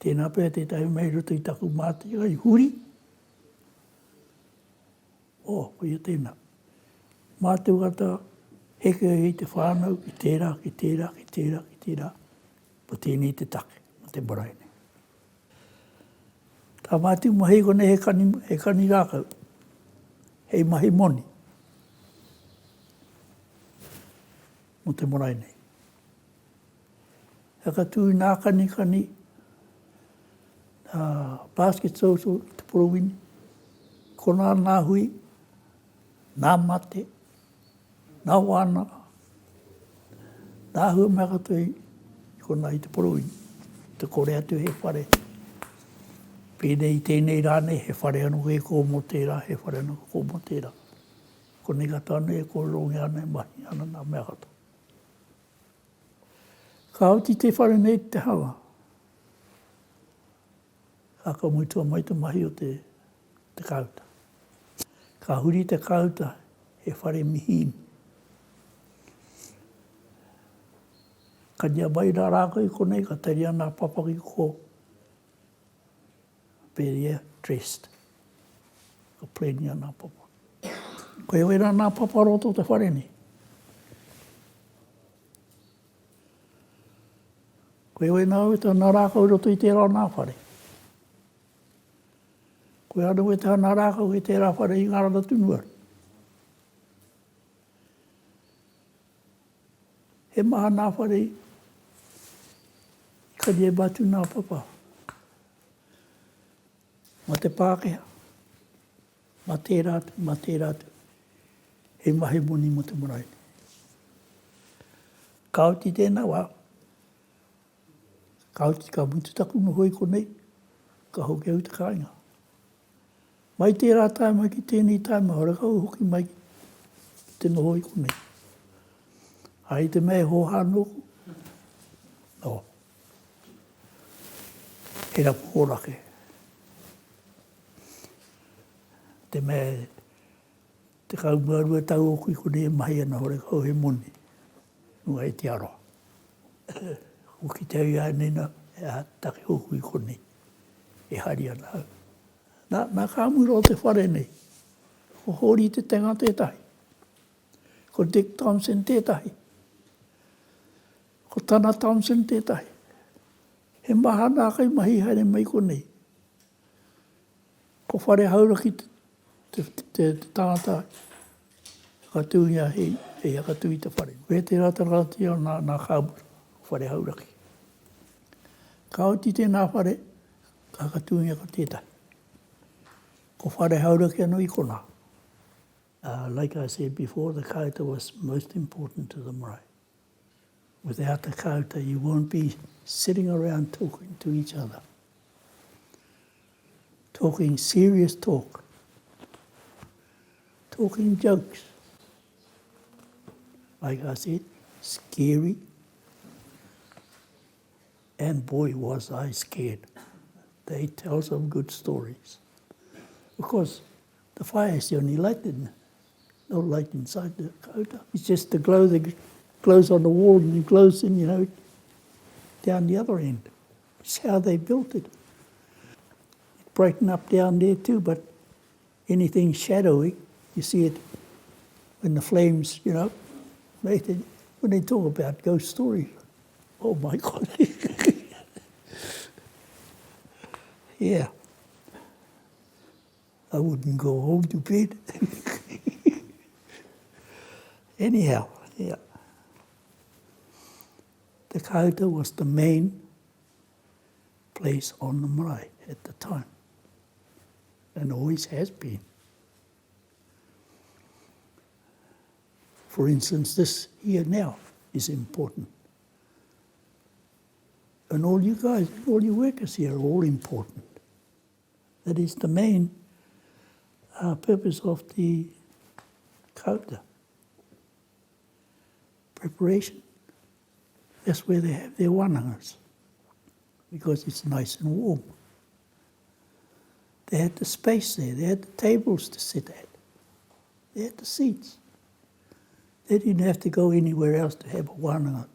Tēnā pēr te tai mei roto i taku māti ai huri. Koia tēnā. Mātu kata heke i te whānau, ki tērā, ki tērā, ki tērā, ki tērā. Po tēnei te take, o te marae nei. Tā mātu mahei kone he kani rākau. Hei mahi moni. Mo te marae nei. Haka tū nā kani, basket social i te porowini, kona nā hui, nā mate, nā wana, nā hua mea katoi kona i te porowini, te kore atu he whare. Pēnei tēnei rāne, he whare anu e kō mo tērā, he whare anu kō mo tērā. Kone kata anu e kō rongi ana e mahi ana nā mea kata. Ka auti te whare nei te hawa. Ka kaumutua mai te mahi o te Kaauta. Ka huri te Kaauta he whare mihini. Ka nia mai rā rākau i konei, ka tari ana papaki ko. Peria dressed. Ka pleni ana papa. Ko e wera nā papa roto te whare ni. Ko e wera nā rākau roto i tērā nā whare. Ko e anu e tā nā rākau i tērā whare i ngarana tunuaru. He maha nā whare i kani e batu nā papa. Ma te Pākehā, ma tērātu, he mahi moni mo te marae. Kauti tēnā wā, kauti ka mutu taku no hoi konei, ka hoki au te kāinga. Mai tērā taima ki tēnei taima, hora kau hoki mai ki te no hoi konei. Ai te mea hoha noku, he rapu horake. Te mea, te kaumarua tau o kui kone e mahi ana hore kau he moni. Nua e te aroa. Hoki te au ia nena, e a take o kui kone. E hari ana au. Nā kāmura o te whare nei. Ko hori te tenga tētahi. Ko Dick Thompson tētahi. Ko Tana Thompson tētahi. He maha nā kai mahi haere mai konei. Ko whare hauraki te tāngata katūngia hei akatū i te whare. Koe te ratarati o nā kāmura, whare hauraki. Ka oti tēnā whare, ka katūngia ko tētahi. Ko whare hauraki anu i kona. Like I said before, the Kaauta was most important to the marae. Without the Kaauta, you won't be sitting around talking to each other. Talking serious talk. Talking jokes. Like I said, scary. And boy, was I scared. They tell some good stories. Of course, the fire is the only light, no light inside the Kaauta. It's just the glow that glows on the wall and it glows in, down the other end. It's how they built it. It brightened up down there too, but anything shadowy, you see it when the flames, when they talk about ghost stories. Oh my God. Yeah. I wouldn't go home to bed. Anyhow, yeah. The Kaauta was the main place on the marae at the time, and always has been. For instance, this here now is important. And all you guys, all you workers here are all important. That is the main purpose of the Kaauta. Preparation. That's where they have their wanangas, because it's nice and warm. They had the space there, they had the tables to sit at, they had the seats. They didn't have to go anywhere else to have a wananga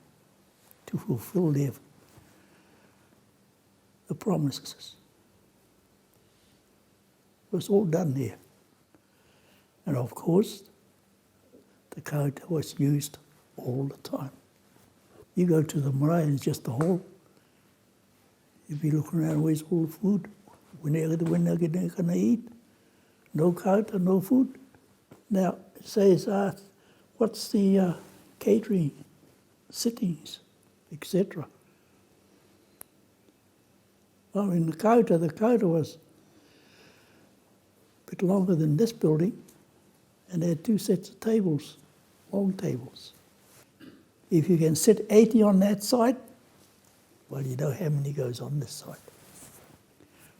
to fulfill the promises. It was all done there. And of course, the Kaauta was used all the time. You go to the marae and it's just a hall. You'd be looking around, where's all the food? When they're going to eat? No Kaauta, no food. Now, it says, what's the catering, sittings, etc. Well, in the Kaauta was a bit longer than this building, and they had 2 sets of tables, long tables. If you can sit 80 on that side, well, you know how many goes on this side.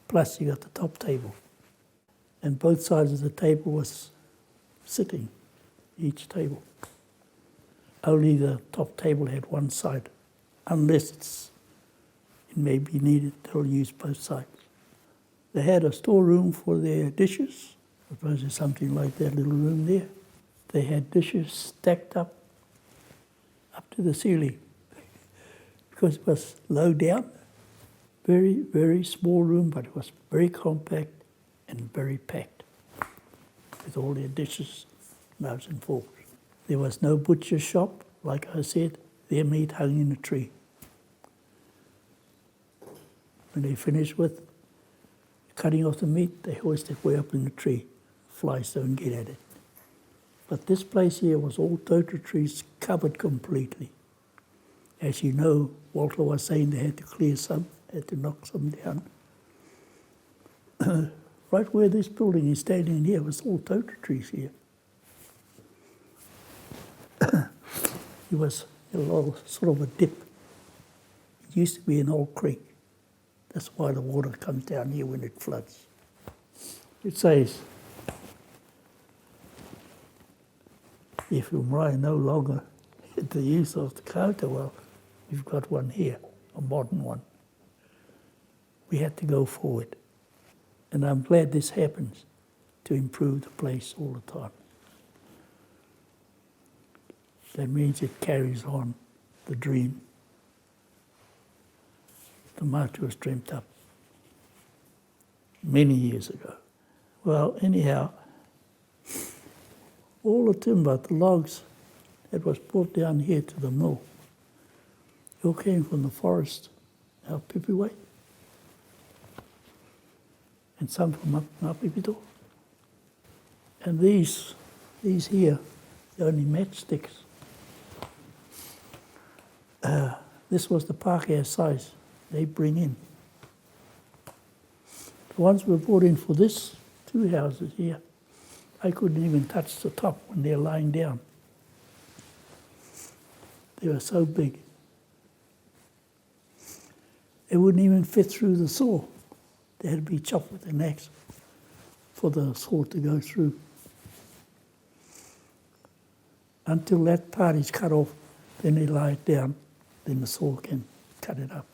Plus, you got the top table. And both sides of the table was sitting, each table. Only the top table had one side. Unless it may be needed, they'll use both sides. They had a storeroom for their dishes. I suppose there's something like that little room there. They had dishes stacked up to the ceiling because it was low down. Very, very small room, but it was very compact and very packed with all their dishes, knives and forks. There was no butcher shop, like I said. Their meat hung in a tree. When they finished with cutting off the meat, they hoisted it way up in the tree. Flies don't get at it. But this place here was all total trees covered completely. As you know, Walter was saying they had to clear some, had to knock some down. Right where this building is standing here was all total trees here. It was a little, sort of a dip. It used to be an old creek. That's why the water comes down here when it floods. It says, if your marae no longer had the use of the Kaauta, well, we've got one here, a modern one. We had to go forward. And I'm glad this happens to improve the place all the time. That means it carries on the dream. The matua was dreamt up many years ago. Well, anyhow, all the timber, the logs that was brought down here to the mill, it all came from the forest out Pipiwai, and some from up Pipito. And these here, they're only matchsticks. This was the Pākehā size they bring in. The ones were brought in for this 2 houses here. I couldn't even touch the top when they're lying down. They were so big. They wouldn't even fit through the saw. They had to be chopped with an axe for the saw to go through. Until that part is cut off, then they lie it down, then the saw can cut it up.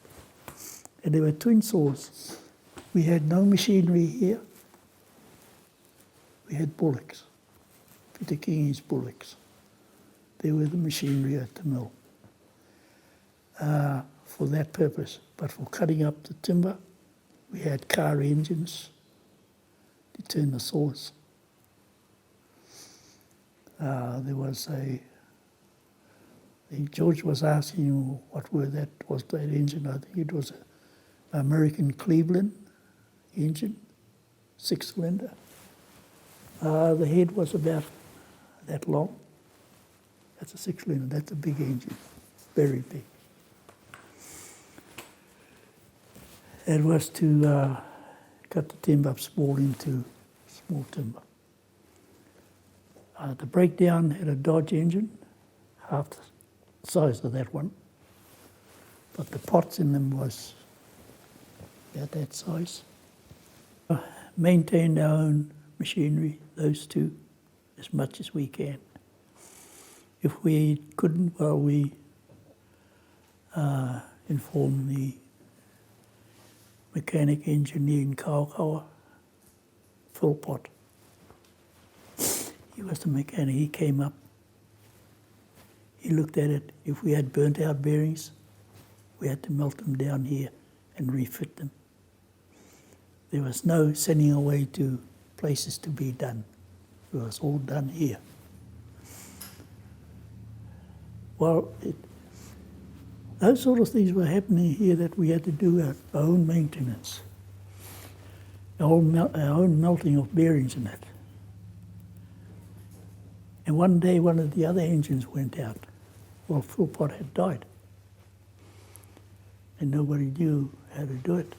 And there were twin saws. We had no machinery here. We had bullocks, Peter King's bullocks. They were the machinery at the mill for that purpose. But for cutting up the timber, we had car engines to turn the saws. There was I think George was asking what was that engine. I think it was an American Cleveland engine, 6-cylinder. The head was about that long. That's a 6-cylinder, that's a big engine, very big. It was to cut the timber up small into small timber. The breakdown had a Dodge engine, half the size of that one, but the pots in them was about that size. Maintained our own machinery, those two, as much as we can. If we couldn't, well, we informed the mechanic engineer in Kawakawa, Philpott. He was the mechanic, he came up, he looked at it. If we had burnt out bearings, we had to melt them down here and refit them. There was no sending away to places to be done. It was all done here. Well, those sort of things were happening here that we had to do our own maintenance, our own melting of bearings in it. And one day one of the other engines went out. Well, Philpott had died. And nobody knew how to do it.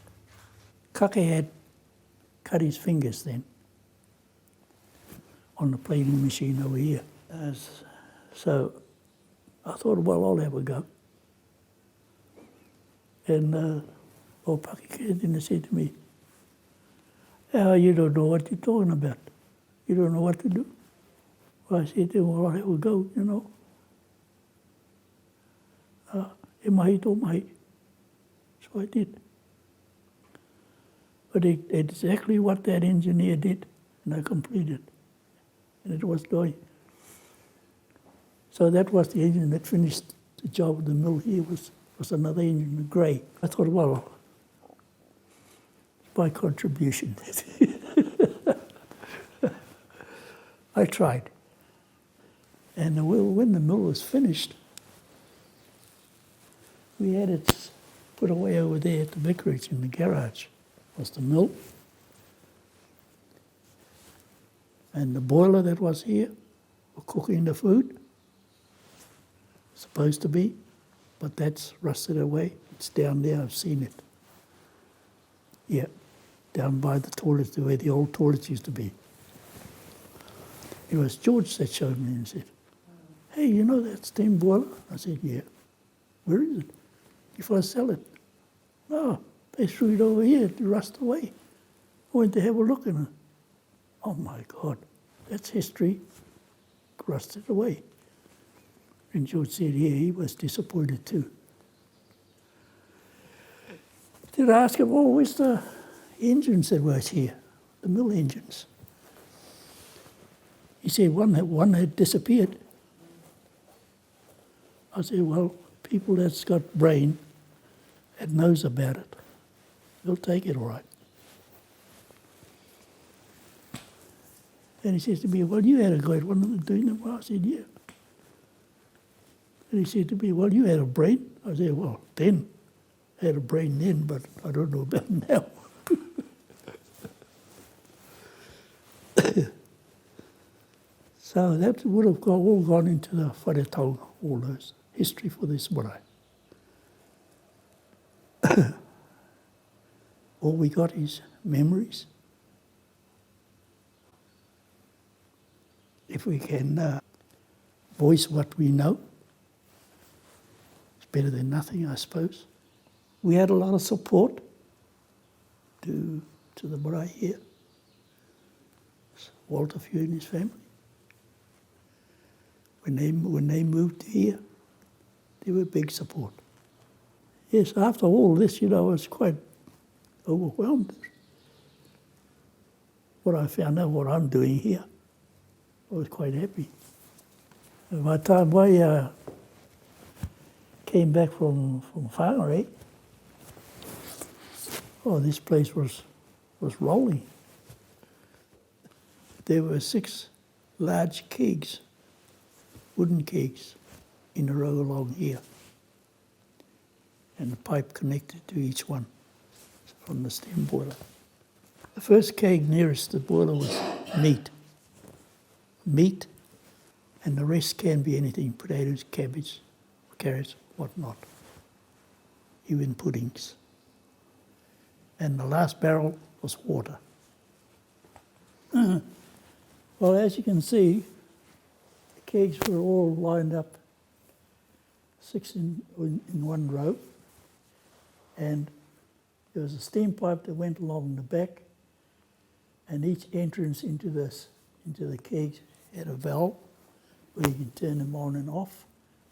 Kake had cut his fingers then on the planing machine over here. So I thought, well, I'll have a go. And old Paki came in and said to me, "Oh, you don't know what you're talking about. You don't know what to do." Well, I said to him, well, I'll have a go, you know. E mahi tō mahi. So I did. But exactly what that engineer did, and I completed. And it was doing. So that was the engine that finished the job of the mill here, was another engine, the grey. I thought, well, it's my contribution. I tried. And when the mill was finished, we had it put away over there at the vicarage in the garage. Was the mill. And the boiler that was here for cooking the food, supposed to be, but that's rusted away. It's down there, I've seen it. Yeah, down by the toilets, where the old toilets used to be. It was George that showed me and said, "Hey, you know that steam boiler?" I said, "Yeah." "Where is it?" "If I sell it." "No, they threw it over here to rust away." I went to have a look and oh my God, that's history, rusted away. And George said, yeah, he was disappointed too. Did I ask him, well, where's the engines that was here, the mill engines? He said one had disappeared. I said, well, people that's got brain that knows about it, they'll take it all right. And he says to me, well, you had a go at one of them doing them. Well, I said, yeah. And he said to me, well, you had a brain? I said, well, then. I had a brain then, but I don't know about now. So that would have all gone into the wharetau, all those history for this marae. All we got is memories. If we can voice what we know, it's better than nothing, I suppose. We had a lot of support to the marae here. Walter Few and his family. When they moved here, they were big support. Yes, after all this, I was quite overwhelmed. What I found out what I'm doing here, I was quite happy. And by the time I came back from Whangarei, this place was rolling. There were 6 large kegs, wooden kegs, in a row along here, and a pipe connected to each one from the steam boiler. first keg nearest the boiler was meat. Meat, and the rest can be anything, potatoes, cabbage, carrots, whatnot, even puddings. And the last barrel was water. Well, as you can see, the kegs were all lined up, 6 in one row, and there was a steam pipe that went along the back, and each entrance into the kegs had a valve where you can turn them on and off,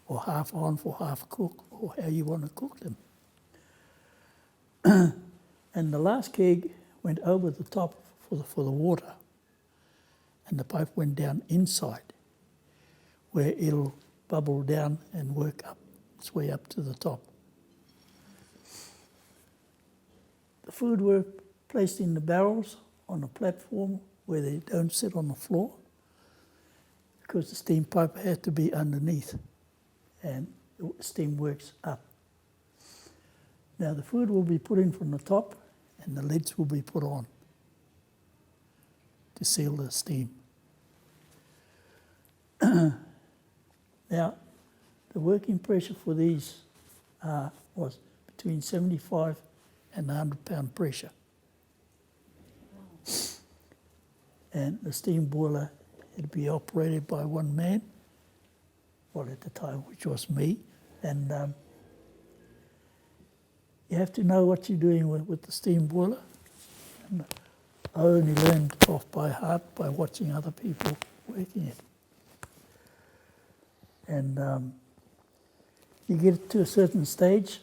or half on for half cook, or how you want to cook them. And the last keg went over the top for the water, and the pipe went down inside, where it'll bubble down and work up its way up to the top. The food were placed in the barrels on a platform where they don't sit on the floor, because the steam pipe had to be underneath, and the steam works up. Now the food will be put in from the top, and the lids will be put on to seal the steam. Now, the working pressure for these was between 75 and 100 pound pressure. And the steam boiler had to be operated by one man, well at the time, which was me, and you have to know what you're doing with the steam boiler. And I only learned off by heart by watching other people working it. And you get to a certain stage,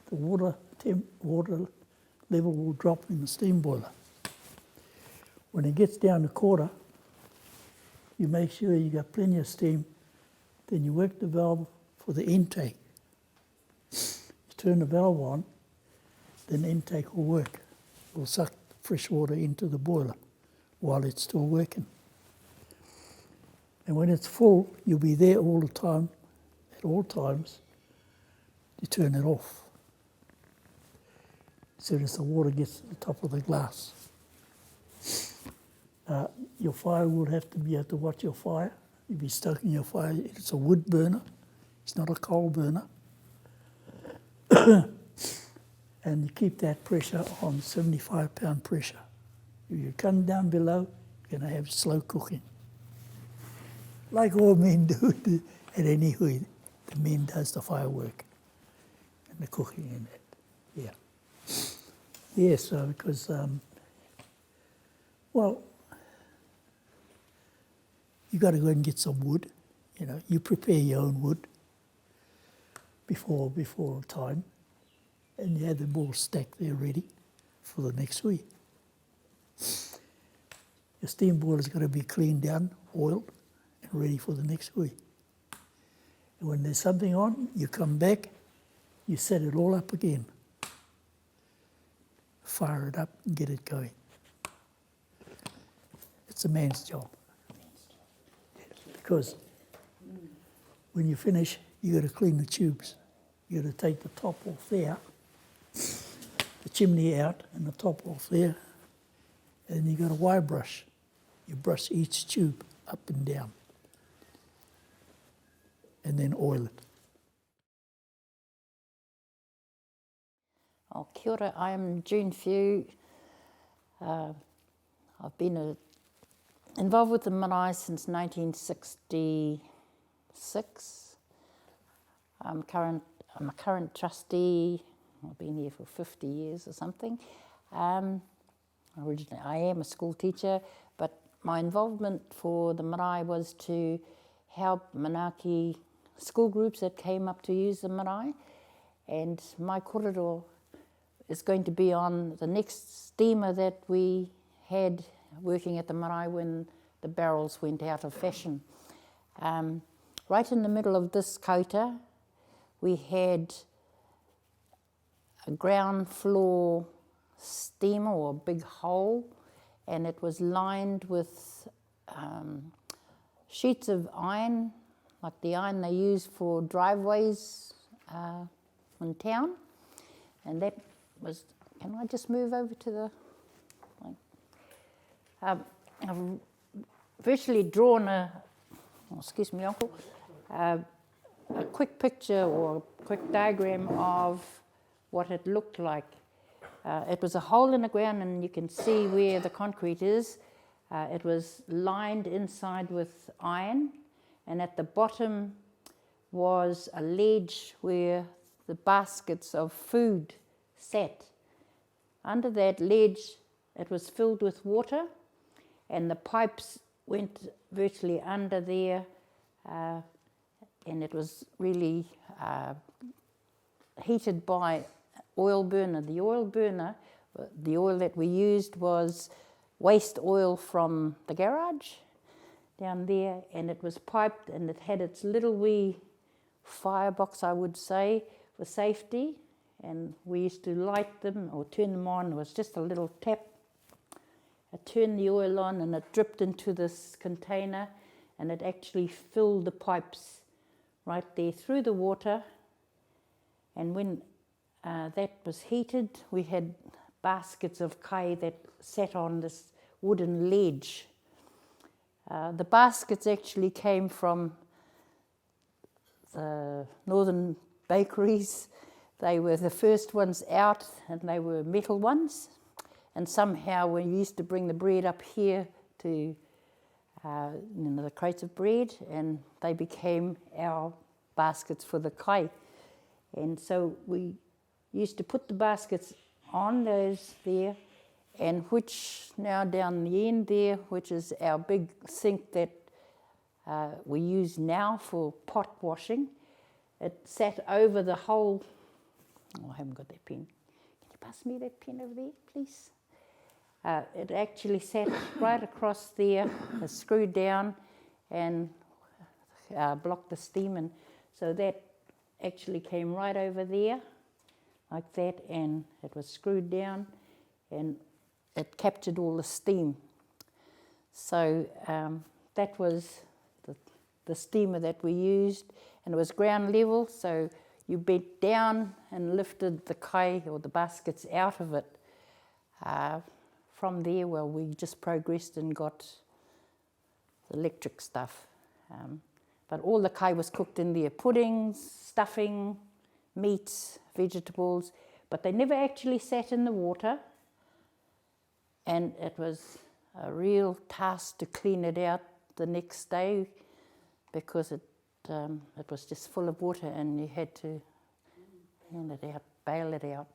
the water level will drop in the steam boiler. When it gets down a quarter, you make sure you got plenty of steam, then you work the valve for the intake. You turn the valve on, then the intake will work. It will suck fresh water into the boiler while it's still working. And when it's full, you'll be there all the time, at all times, to turn it off. As soon as the water gets to the top of the glass. Your fire will have to be able to watch your fire. You'll be stoking your fire. It's a wood burner. It's not a coal burner. And you keep that pressure on 75 pound pressure. If you come down below, you're going to have slow cooking. Like all men do at any hui, the men does the firework and the cooking in it. Yeah. Yeah, so because, well, you got to go and get some wood. You know, you prepare your own wood before time, and you have them all stacked there ready for the next week. Your steam boiler's got to be cleaned down, oiled, and ready for the next week. And when there's something on, you come back, you set it all up again. Fire it up and get it going. It's a man's job. Because when you finish, you got to clean the tubes. You got to take the top off there, the chimney out and the top off there, and you got a wire brush. You brush each tube up and down, and then oil it. Oh, kia ora, I am June Few. I've been involved with the marae since 1966. I'm a current trustee. I've been here for 50 years or something. Originally, I am a school teacher, but my involvement for the marae was to help Manaaki school groups that came up to use the marae. And my korero is going to be on the next steamer that we had working at the marae when the barrels went out of fashion. Right in the middle of this kaauta, we had a ground floor steamer or a big hole, and it was lined with sheets of iron, like the iron they use for driveways in town. And that was, can I just move over to the, like, I've virtually drawn excuse me, Uncle, a quick picture or a quick diagram of what it looked like. It was a hole in the ground, and you can see where the concrete is. It was lined inside with iron, and at the bottom was a ledge where the baskets of food sat. Under that ledge, it was filled with water, and the pipes went virtually under there, and it was really heated by oil burner. The oil burner, the oil that we used was waste oil from the garage down there, and it was piped, and it had its little wee firebox, I would say, for safety, and we used to light them or turn them on. It was just a little tap. I turned the oil on, and it dripped into this container, and it actually filled the pipes right there through the water. And when that was heated, we had baskets of kai that sat on this wooden ledge. The baskets actually came from the northern bakeries. They were the first ones out, and they were metal ones. And somehow we used to bring the bread up here to the crates of bread, and they became our baskets for the kai. And so we used to put the baskets on those there, and which now down the end there, which is our big sink that we use now for pot washing. It sat over the whole. Oh, I haven't got that pen. Can you pass me that pen over there, please? It actually sat right across there, screwed down, and blocked the steam, and so that actually came right over there, like that, and it was screwed down, and it captured all the steam. So that was the steamer that we used, and it was ground level, so you bent down and lifted the kai or the baskets out of it. From there, well, we just progressed and got the electric stuff. But all the kai was cooked in there, puddings, stuffing, meats, vegetables, but they never actually sat in the water, and it was a real task to clean it out the next day because it was just full of water, and you had to hand it out, bail it out.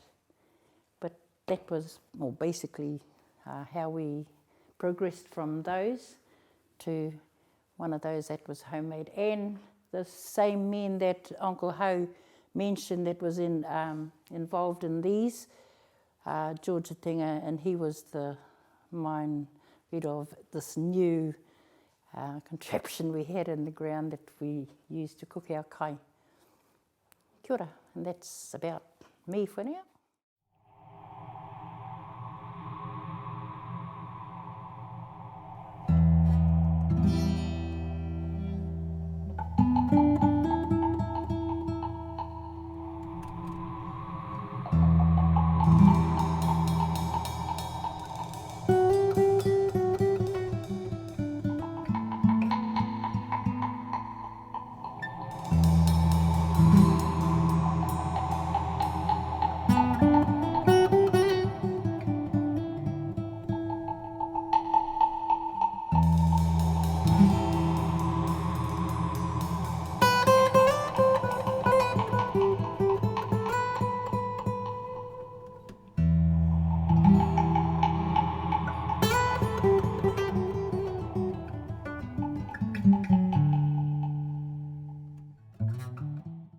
But that was basically how we progressed from those to one of those that was homemade. And the same men that Uncle Ho mentioned that was involved in these, George Tinga, and he was the mind reader of this new contraption we had in the ground that we used to cook our kai. Kia ora, and that's about me for now.